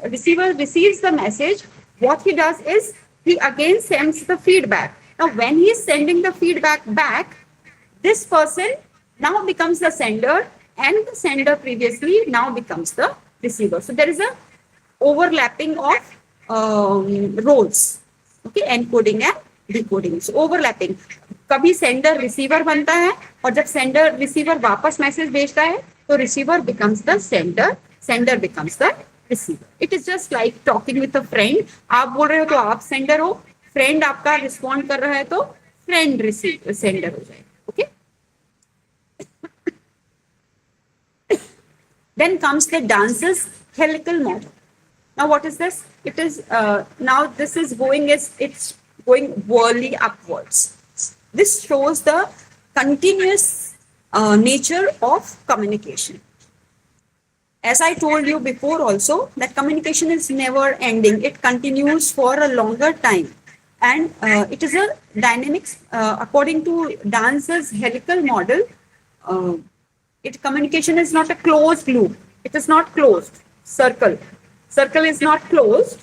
receiver receives the message. What he does is he again sends the feedback. Now when he is sending the feedback back, this person now becomes the sender and the sender previously now becomes the receiver. So there is a overlapping of roles. Okay, encoding and decoding. So overlapping. कभी sender receiver बनता है और जब sender receiver वापस message भेजता है तो receiver becomes the sender, sender becomes the receiver. It is just like talking with a friend. आप बोल रहे हो तो आप सेंडर हो, फ्रेंड आपका रिस्पॉन्ड कर रहा है तो फ्रेंड रिसीव सेंडर हो जाएगा. Okay. Then comes the dancer's helical model. Now what is this? It is now this is going as it's going whirly upwards. This shows the continuous nature of communication. As I told you before also that communication is never ending. It continues for a longer time. And it is a dynamics according to Dancer's helical model. Communication is not a closed loop. It is not closed. Circle is not closed.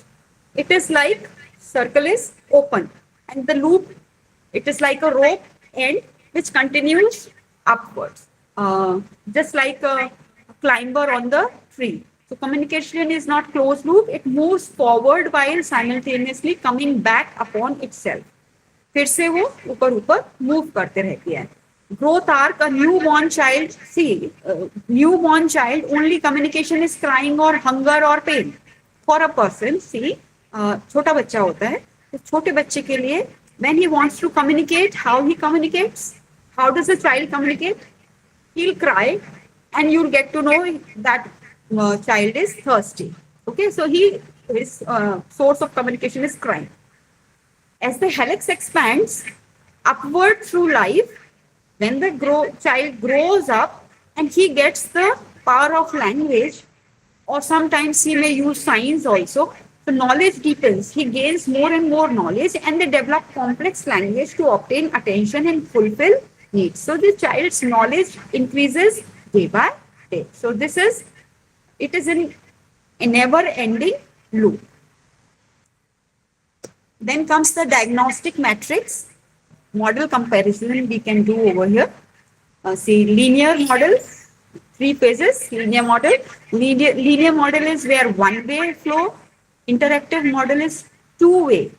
It is like circle is open. And the loop, it is like a rope end which continues upwards. Just like a climber on the tree. So communication is not closed loop. It moves forward while simultaneously coming back upon itself. फिर से वो ऊपर ऊपर move करते रहती है. Growth arc, a newborn child, newborn child, only communication is crying or hunger or pain. For a person, छोटा बच्चा होता है, तो छोटे बच्चे के लिए, when he wants to communicate, how he communicates? How does a child communicate? He'll cry and you'll get to know that child is thirsty. Okay, so his source of communication is crying. As the helix expands upward through life, when the child grows up and he gets the power of language, or sometimes he may use signs also, so knowledge deepens. He gains more and more knowledge and they develop complex language to obtain attention and fulfill needs. So the child's knowledge increases day by day. So it is a never-ending loop. Then comes the diagnostic matrix. Model comparison we can do over here. Linear model, 3 phases, linear model. Linear model is where one-way flow. Interactive model is 2-way,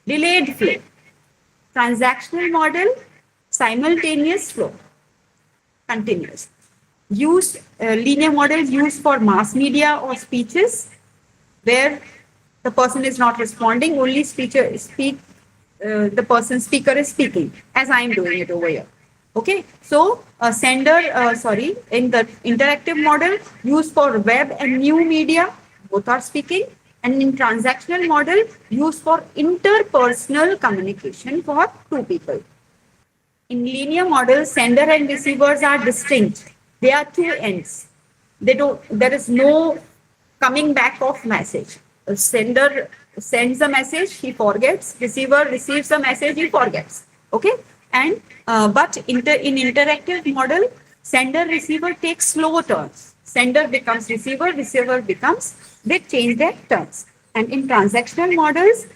delayed flow. Transactional model, simultaneous flow, continuous. Linear model is used for mass media or speeches where the person is not responding, only speaker is speaking, as I am doing it over here. Okay, so in the interactive model used for web and new media, both are speaking, and in transactional model used for interpersonal communication for 2 people. In linear model, sender and receivers are distinct. They are 2 ends. There is no coming back of message. The sender sends a message, he forgets. Receiver receives a message, he forgets. Okay, and but in interactive model, sender receiver takes slow turns. Sender becomes receiver, receiver becomes. They change their turns. And in transactional models,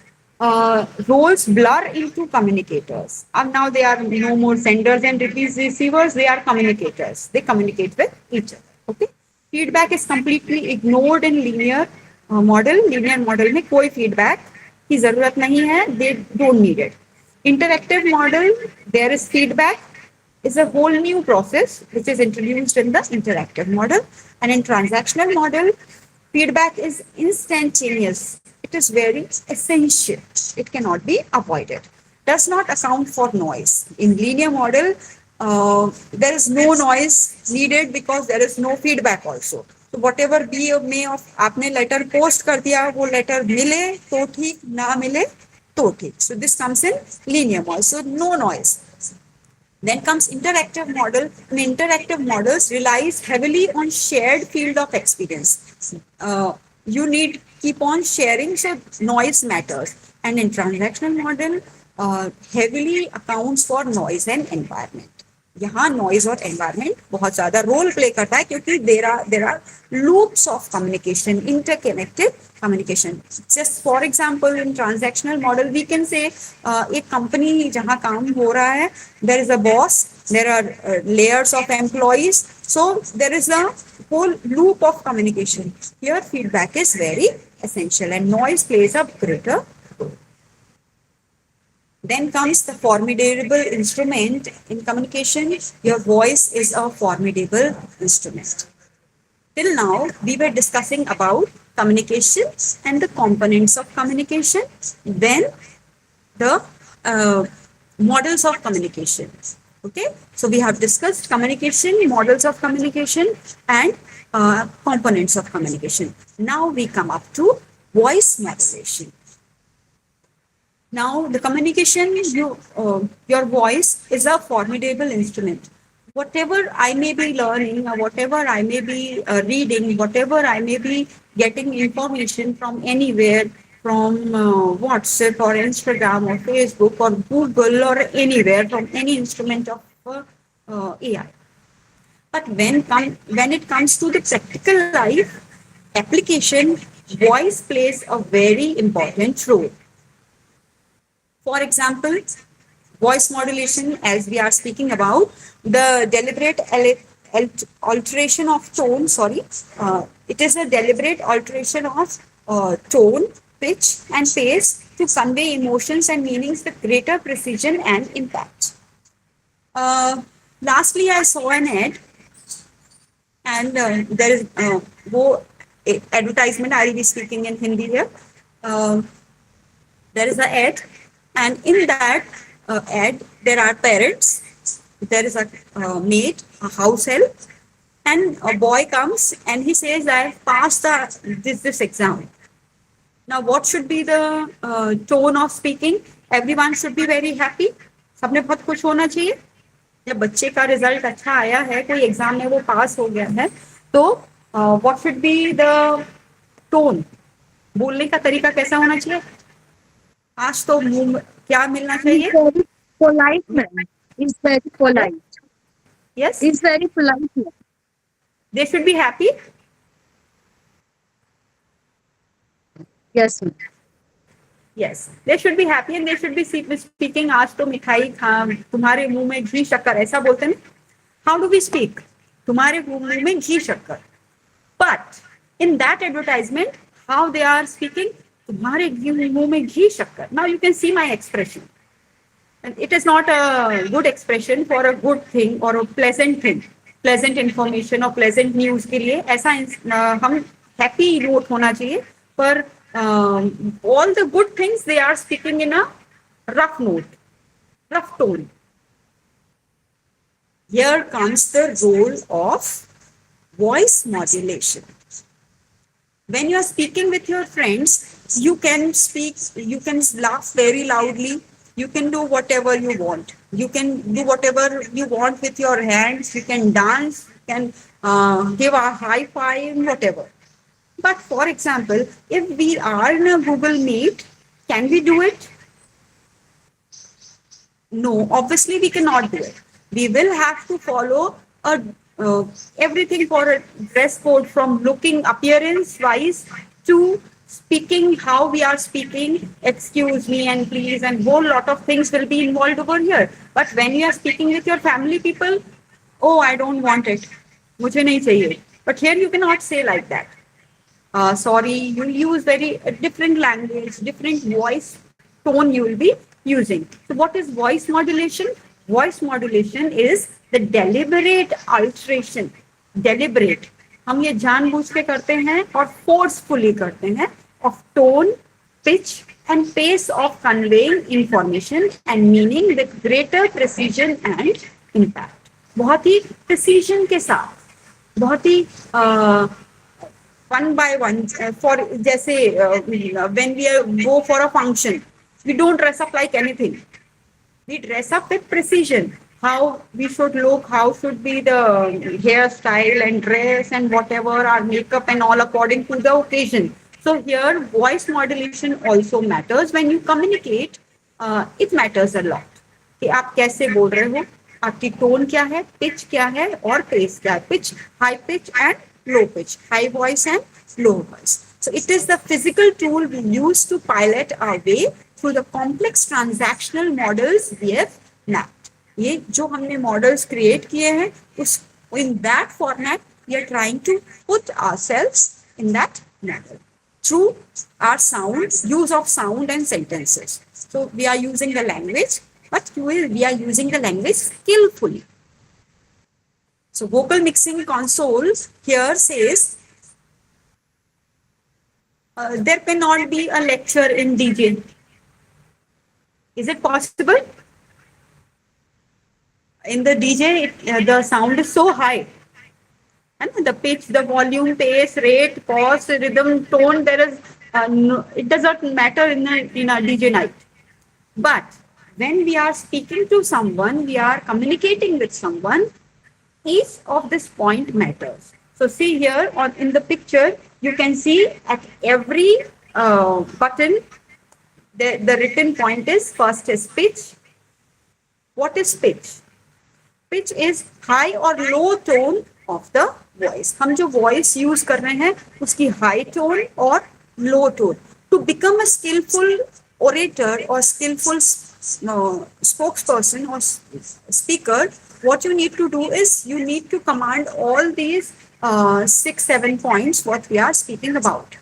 roles blur into communicators. And now they are no more senders and receivers. They are communicators. They communicate with each other. Okay, feedback is completely ignored in linear model. Linear model में कोई feedback की जरूरत नहीं है. They don't need it. Interactive model, there is feedback. Is a whole new process which is introduced in the interactive model. And in transactional model, feedback is instantaneous. It is very essential. It cannot be avoided. does not account for noise. In linear model, there is no noise needed because there is no feedback also. So whatever be may of आपने letter post कर दिया, वो letter मिले तो ठीक, ना मिले तो ठीक. So this comes in linear model. So no noise. Then comes interactive model. And interactive models relies heavily on shared field of experience. You need keep on sharing, so noise matters. And in transactional model, heavily accounts for noise and environment. यहाँ noise और environment बहुत ज़्यादा role play करता है क्योंकि there are loops of communication, interconnected communication. Just for example, in transactional model, we can say एक company जहाँ काम हो रहा है, there is a boss, there are layers of employees, so there is a whole loop of communication. Here, feedback is very essential, and noise plays a greater role. Then comes the formidable instrument in communication. Your voice is a formidable instrument. Till now, we were discussing about communication and the components of communication, then the models of communication. Okay, so we have discussed communication, models of communication, and components of communication. Now we come up to voice modulation. Now, the communication, your voice is a formidable instrument. Whatever I may be learning, or whatever I may be reading, whatever I may be getting information from anywhere, from WhatsApp or Instagram or Facebook or Google or anywhere, from any instrument of AI. But when it comes to the practical life application, voice plays a very important role. For example, voice modulation, as we are speaking about, the deliberate alteration of tone, it is a deliberate alteration of tone, pitch, and pace to convey emotions and meanings with greater precision and impact. Lastly, I saw an ad, and there is advertisement. I will be speaking in Hindi here. There is an ad. And in that ad, there are parents, there is a maid, a house help, and a boy comes and he says, I have passed this exam. Now, what should be the tone of speaking? Everyone should be very happy. सबने बहुत खुश होना चाहिए. जब बच्चे का result अच्छा आया है, कोई एग्जाम में वो पास हो गया है, तो what should be the tone? बोलने का तरीका कैसा होना चाहिए? आज तो मुंह क्या मिलना चाहिए? Very polite man. He's very polite. Yes, He's very polite man. they should be happy. Yes, ma'am. Yes, they should be happy and they should be speaking. आज तो मिठाई खा, तुम्हारे मुंह में घी शक्कर, ऐसा बोलते हैं. How do we speak? तुम्हारे मुंह में घी शक्कर. But in that advertisement, how they are speaking? तुम्हारे मुंह में घी शक्कर. Now you can see my expression. And it is not a good expression for a good thing or a pleasant thing, pleasant information or pleasant news के लिए. ऐसा हम happy note होना चाहिए. पर all the good things they are speaking in a rough note, rough tone. Here comes the role of voice modulation. When you are speaking with your friends, you can speak, you can laugh very loudly, you can do whatever you want. You can do whatever you want with your hands, you can dance, you can give a high five, whatever. But for example, if we are in a Google Meet, can we do it? No, obviously we cannot do it. We will have to follow everything for a dress code, from looking appearance wise to speaking, how we are speaking, excuse me and please, and whole lot of things will be involved over here. But when you are speaking with your family people, oh, I don't want it. मुझे नहीं चाहिए. But here you cannot say like that. Sorry, you use very different language, different voice tone you will be using. So what is voice modulation? Voice modulation is the deliberate alteration. Deliberate. हम ये जानबूझ के करते हैं और forcefully करते हैं of tone, pitch and pace of conveying information and meaning with greater precision and impact. बहुत ही precision के साथ, बहुत ही one by one, for जैसे when we go for a function, we don't dress up like anything. We dress up with precision. How we should look, how should be the hairstyle and dress and whatever, our makeup and all according to the occasion. So here, voice modulation also matters. When you communicate, it matters a lot. कि आप कैसे बोल रहे हो, आपकी tone क्या है, pitch क्या है और पेस क्या है. Pitch, high pitch and low pitch, high voice and low voice. So it is the physical tool we use to pilot our way through the complex transactional models we have mapped. ये जो हमने models create किए हैं, उस in that format we are trying to put ourselves in that model through our sound, use of sound and sentences. So we are using the language, but we are using the language skillfully. So vocal mixing console here says there cannot be a lecture in DJ. Is it possible? In the DJ, the sound is so high. And the pitch, the volume, pace, rate, pause, rhythm, tone, there is it does not matter in a DJ night. But when we are speaking to someone, we are communicating with someone, each of this point matters. So see here in the picture, you can see at every button, the written point is first is pitch. What is pitch? Pitch is high or low tone of the voice. हम जो voice use कर रहे हैं, उसकी high tone और low tone. To become a skillful orator or skillful spokesperson or speaker, what you need to do is you need to command all these 6-7 points what we are speaking about.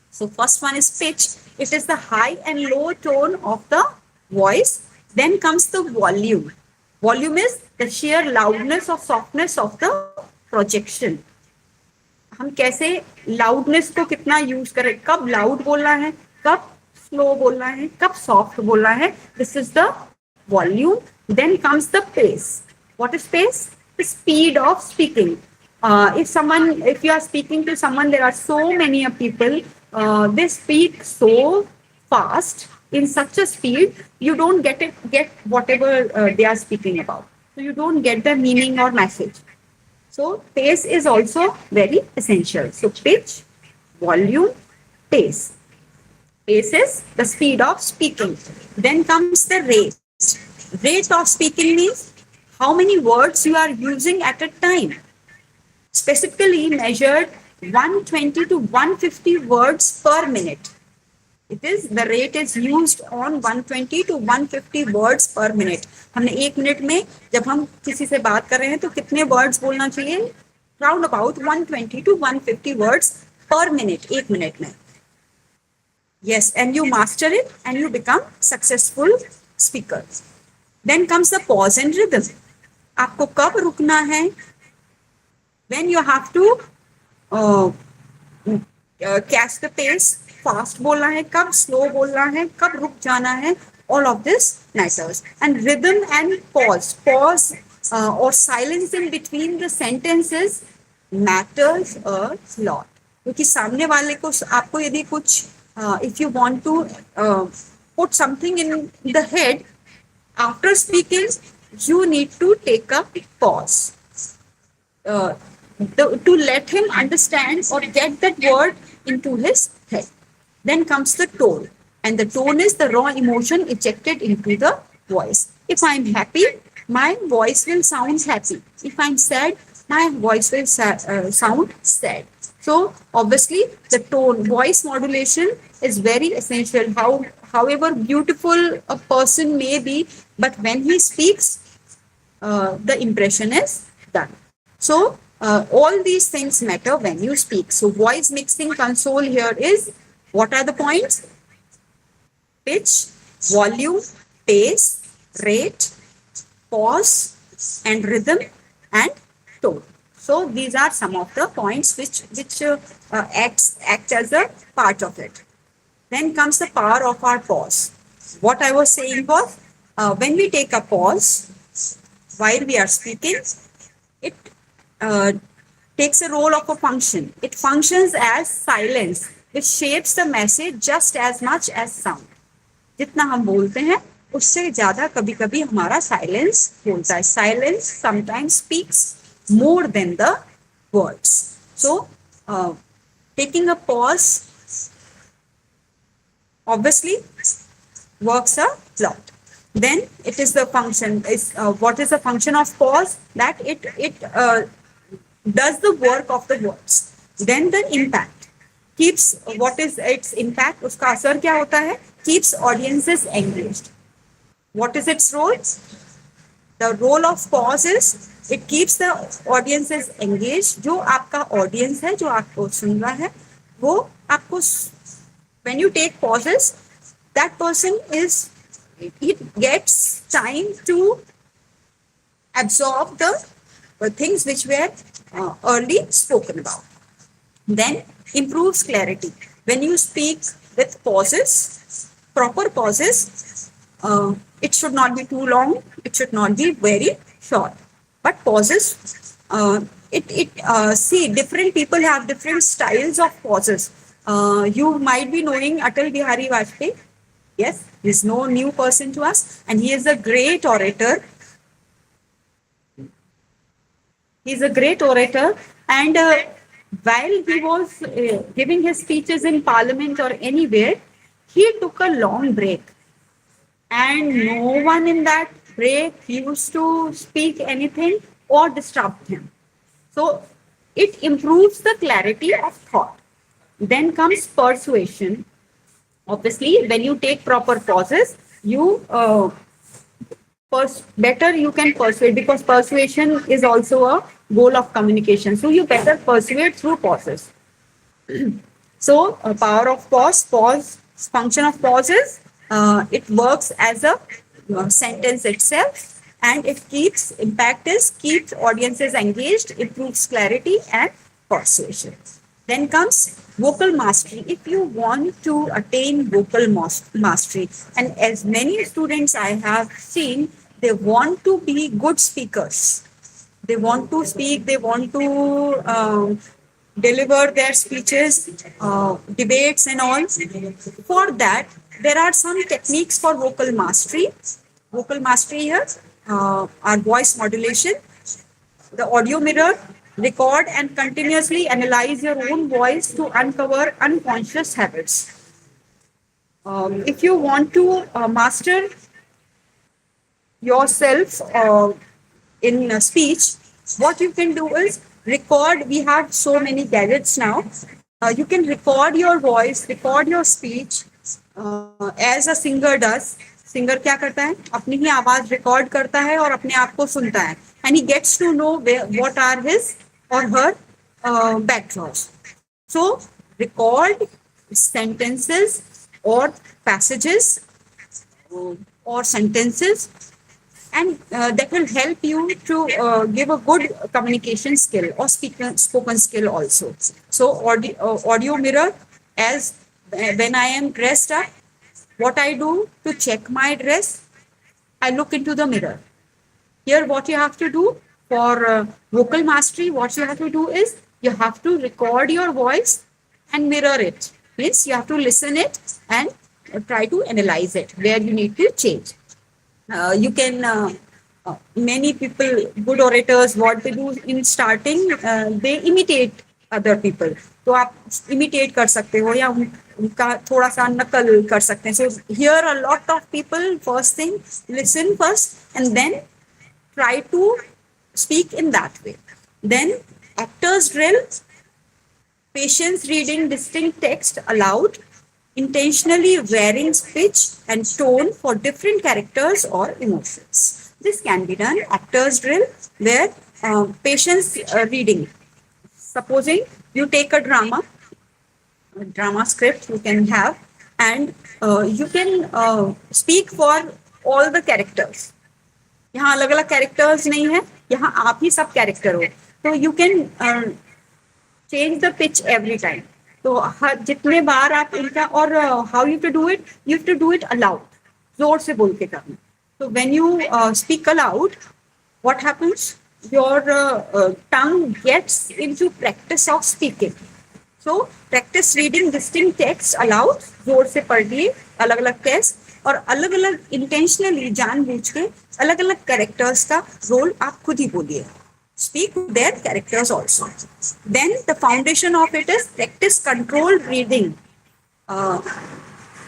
So first one is pitch. It is the high and low tone of the voice. Then comes the volume. Volume is the sheer loudness or softness of the projection. हम कैसे loudness को कितना use करें, कब loud बोलना है, कब slow बोलना है, कब soft बोलना है. This is the volume. Then comes the pace. What is pace? The speed of speaking. If you are speaking to someone, there are so many people, they speak so fast, in such a speed, you don't get whatever they are speaking about. So you don't get the meaning or message. So pace is also very essential. So pitch, volume, pace. Pace is the speed of speaking. Then comes the rate. Rate of speaking means how many words you are using at a time. Specifically measured 120 to 150 words per minute. The rate is used on 120 to 150 words per minute. हमने 1 minute में जब हम किसी से बात कर रहे हैं तो कितने words बोलना चाहिए? Round about 120 to 150 words per minute, 1 minute में. Yes, and you master it and you become successful speaker. Then comes the pause and rhythm. आपको कब रुकना है? When you have to catch the pace, fast बोलना है, कब slow बोलना है, कब रुक जाना है, all of this matters. And rhythm and pause or silence in between the sentences matters a lot. क्योंकि सामने वाले को आपको यदि कुछ if you want to put something in the head after speaking, you need to take a pause to let him understand or get that word into his head. Then comes the tone, and the tone is the raw emotion ejected into the voice. If I'm happy, my voice will sound happy. If I'm sad, my voice will sound sad. So obviously the tone, voice modulation is very essential. However beautiful a person may be, but when he speaks, the impression is done. So all these things matter when you speak. So voice mixing console here is, what are the points? Pitch, volume, pace, rate, pause, and rhythm, and tone. So these are some of the points which act as a part of it. Then comes the power of our pause. What I was saying was, when we take a pause while we are speaking, it uh, takes a role of a function. It functions as silence, which shapes the message just as much as sound. जितना हम बोलते हैं उससे ज्यादा कभी कभी हमारा silence बोलता है. Silence sometimes speaks more than the words. So taking a pause obviously works a lot. Then it is the function is what is the function of pause? That it does the work of the words. Then the impact keeps, what is its impact? उसका असर क्या होता है? Keeps audiences engaged. What is its role? The role of pause is it keeps the audiences engaged. जो आपका audience है, जो आपको सुन रहा है, वो आपको, when you take pauses, that person is, it gets time to absorb the things which were early spoken about. Then improves clarity. When you speak with pauses, proper pauses, it should not be too long, it should not be very short. But pauses, see, different people have different styles of pauses. You might be knowing Atal Bihari Vajpayee. Yes, he's no new person to us, and he is a great orator. He's a great orator, and while he was giving his speeches in parliament or anywhere, he took a long break. And no one in that break used to speak anything or disrupt him. So it improves the clarity of thought. Then comes persuasion. Obviously, when you take proper pauses, you better you can persuade, because persuasion is also a goal of communication. So you better persuade through pauses. So power of pause, function of pauses, it works as a sentence itself, and it keeps audiences engaged, improves clarity and persuasion. Then comes vocal mastery. If you want to attain vocal mastery, and as many students I have seen, they want to be good speakers. They want to speak, they want to deliver their speeches, debates and all. For that, there are some techniques for vocal mastery. Vocal mastery here are voice modulation, the audio mirror, record and continuously analyze your own voice to uncover unconscious habits. If you want to master yourself in speech, what you can do is record. We have so many gadgets now. You can record your voice, record your speech as a singer does. Singer क्या करता है? अपनी ही आवाज record करता है और अपने आप को सुनता है. And he gets to know what are his or her backdrops. So record sentences or passages or sentences, and that will help you to give a good communication skill or spoken skill also. So audio mirror, as when I am dressed up, what I do to check my dress, I look into the mirror. Here what you have to do for vocal mastery, what you have to do is you have to record your voice and mirror it. Means you have to listen it and try to analyze it where you need to change. You can, many people, good orators, what they do in starting, they imitate other people. तो आप imitate कर सकते हो या उनका थोड़ा सा नकल कर सकते हैं. So here a lot of people, first thing, listen first and then try to speak in that way. Then actors drill, patience reading distinct text aloud, intentionally varying pitch and tone for different characters or emotions. This can be done. Actors drill, where patience reading. Supposing you take a drama script you can have, and you can speak for all the characters. यहाँ अलग अलग characters नहीं है, यहाँ आप ही सब character हो. So you can change the pitch every time. तो हर जितने बार आप इनका, और how you to do it, you to do it aloud, जोर से बोल के करना. तो when you speak aloud, what happens, your tongue gets into practice of speaking. So practice reading distinct text aloud, जोर से पढ़िए अलग अलग टेक्स्ट, और अलग अलग इंटेंशनली जानबूझ के अलग अलग कैरेक्टर्स का रोल आप खुद ही बोलिए. Speak their characters also. Then the foundation of it is practice controlled reading.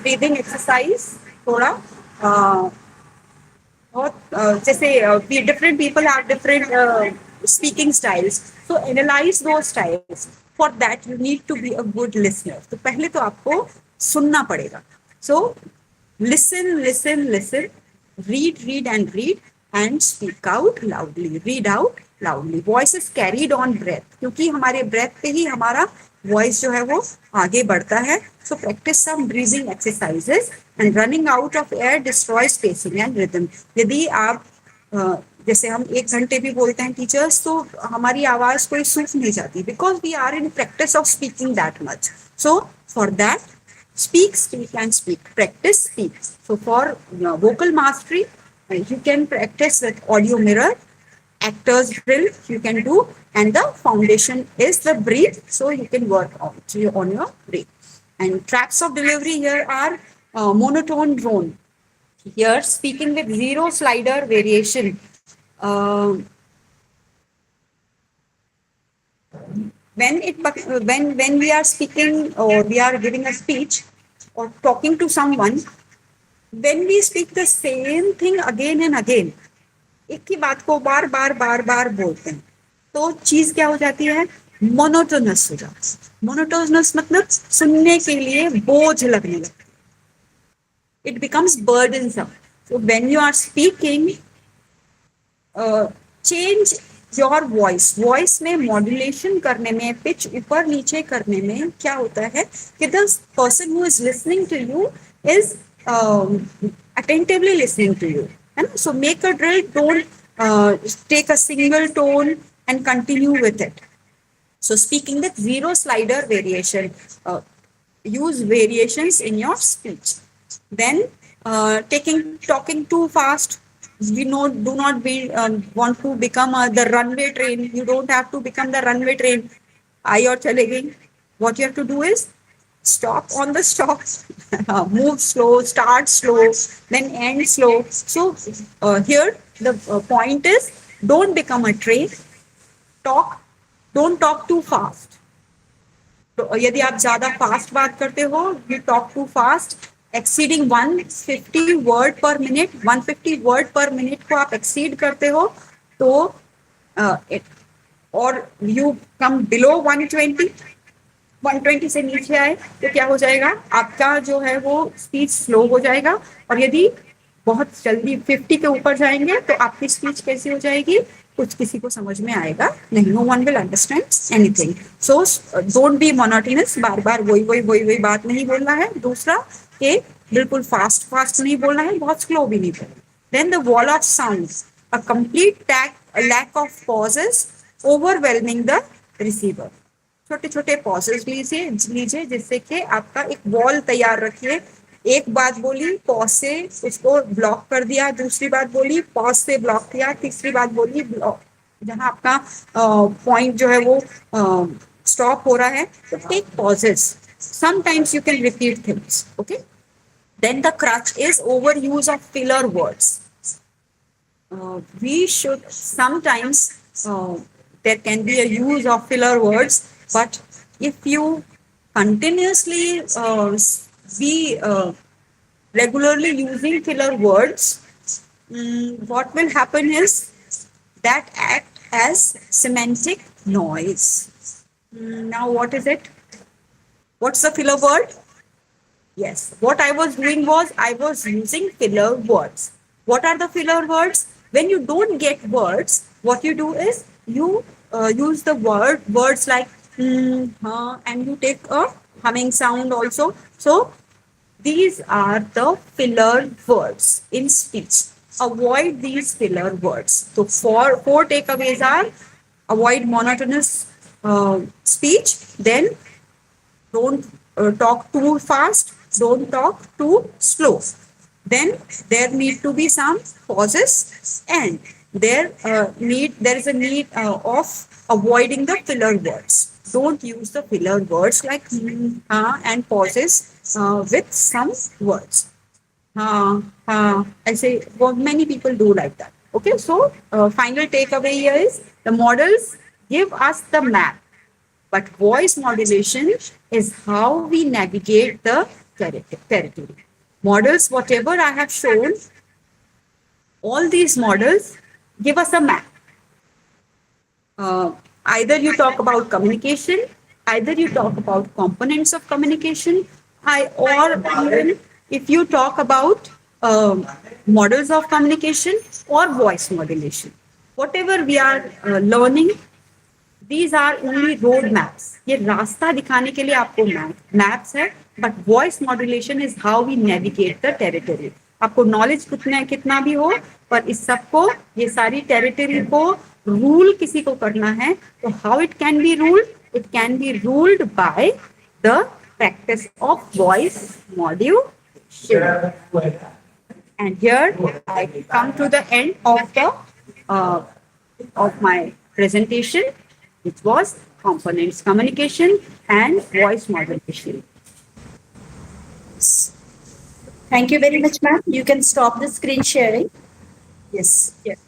Breathing exercise थोड़ा बहुत जैसे different people have different speaking styles. So analyze those styles. For that you need to be a good listener. तो पहले तो आपको सुनना पड़ेगा. So listen, listen, listen. Read and read, and speak out loudly. Read out loudly. Voice is carried on breath. क्योंकि हमारे breath पे ही हमारा voice जो है वो आगे बढ़ता है. So practice some breathing exercises, and running out of air destroys pacing and rhythm. यदि आप जैसे हम 1 घंटे भी बोलते हैं टीचर्स, तो हमारी आवाज कोई सूख नहीं जाती, because we are in practice of speaking that much. So for that, speak, speak and speak. Practice, speak. So for vocal mastery, you can practice with audio mirror, actors drill you can do, and the foundation is the breathe. So you can work on your breath. And tracks of delivery here are monotone drone. Here speaking with 0 slider variation. When we are speaking or we are giving a speech or talking to someone, when we speak the same thing again and again, एक ही बात को बार बार बोलते हैं, तो चीज क्या हो जाती है, मोनोटोनस हो जाती है. मोनोटोनस मतलब सुनने के लिए बोझ लगने लगता है. It becomes burdensome. So when you are speaking, change your voice में मॉड्यूलेशन करने में, पिच ऊपर नीचे करने में क्या होता है कि the person who is listening to you is attentively listening to you, है ना. So make a drill, don't take a single tone and continue with it. So speaking with 0 slider variation, use variations in your speech. Then talking too fast, we do not want to become the runway train. You don't have to become the runway train. Aayi aur chale gayi. What you have to do is stop on the stop, move slow, start slow, then end slow. So here the point is, don't become a train. Don't talk too fast. तो यदि आप ज्यादा fast बात करते हो, you talk too fast, exceeding 150 word per minute, 150 word per minute को आप exceed करते हो, तो और यू कम बिलो 120 से नीचे आए, तो क्या हो जाएगा, आपका जो है वो स्पीच स्लो हो जाएगा. और यदि बहुत जल्दी 50 के ऊपर जाएंगे, तो आपकी स्पीच कैसी हो जाएगी, कुछ किसी को समझ में आएगा नहीं. No one will understand anything. So don't be monotonous. बार बार वही बात नहीं बोलना है. दूसरा कि बिल्कुल फास्ट नहीं बोलना है, बहुत स्लो भी नहीं बोलना. Then the wall of sound, a complete lack of pauses overwhelming the receiver. छोटे छोटे पॉजेस लीजिए जिससे कि आपका एक वॉल तैयार रखिए. एक बात बोली, पॉज से उसको ब्लॉक कर दिया, दूसरी बात बोली, पॉज से ब्लॉक किया, तीसरी बात बोली, ब्लॉक. जहां आपका पॉइंट जो है वो स्टॉप हो रहा है, तो take pauses. Sometimes you can repeat things. Okay. Then the crutch is overuse of filler words. We should sometimes there can be a use of filler words, but if you continuously be regularly using filler words, what will happen is that act as semantic noise. Now what is it? What's the filler word? Yes, what I was doing was I was using filler words. What are the filler words? When you don't get words, what you do is you use the words like and you take a humming sound also. So these are the filler words in speech. Avoid these filler words. So four takeaways are: avoid monotonous speech, then Don't talk too fast. Don't talk too slow. Then there need to be some pauses, and there is a need of avoiding the filler words. Don't use the filler words like and pauses with some words. I say, well, many people do like that. Okay, so final takeaway here is the models give us the map, but voice modulation is how we navigate the territory. Models, whatever I have shown, all these models give us a map. Either you talk about communication, either you talk about components of communication, or even if you talk about models of communication or voice modulation. Whatever we are learning, these are only road maps. ये रास्ता दिखाने के लिए आपको maps है, but voice modulation is how we navigate the territory. आपको knowledge कितना भी हो, पर इस सबको, ये सारी टेरिटरी को रूल किसी को करना है, तो how it can be ruled? It can be ruled by the practice of voice modulation. And here I come to the end of my presentation, which was components communication and voice modulation. Thank you very much, ma'am. You can stop the screen sharing. Yes. Yes.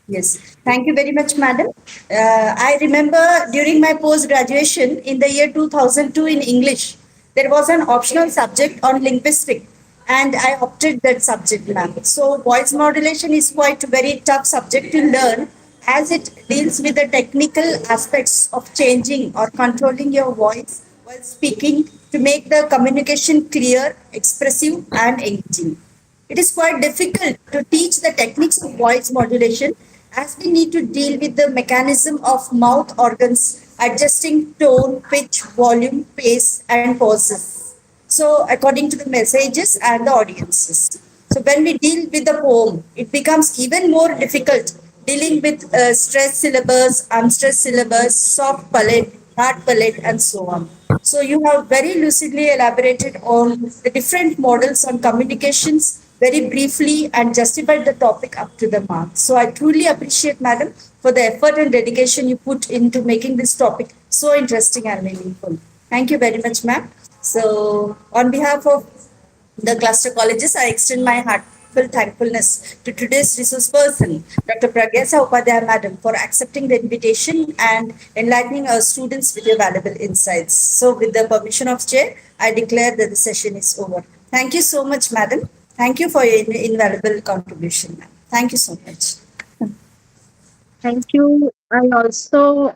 Yes. Thank you very much, madam. I remember during my post-graduation in the year 2002 in English, there was an optional subject on linguistics, and I opted that subject, ma'am. So voice modulation is quite a very tough subject to learn, as it deals with the technical aspects of changing or controlling your voice while speaking to make the communication clear, expressive, and engaging. It is quite difficult to teach the techniques of voice modulation, as we need to deal with the mechanism of mouth organs adjusting tone, pitch, volume, pace, and pauses. So, according to the messages and the audiences. So, when we deal with the poem, it becomes even more difficult dealing with stressed syllables, unstressed syllables, soft palate, hard palate, and so on. So, you have very lucidly elaborated on the different models on communications very briefly and justified the topic up to the mark. So, I truly appreciate, madam, for the effort and dedication you put into making this topic so interesting and meaningful. Thank you very much, ma'am. So, on behalf of the cluster colleges, I extend my heartfelt thankfulness to today's resource person, Dr. Pragyasa Upadhyaya, madam, for accepting the invitation and enlightening our students with your valuable insights. So, with the permission of chair, I declare that the session is over. Thank you so much, madam. Thank you for your invaluable contribution, ma'am. Thank you so much. Thank you. I also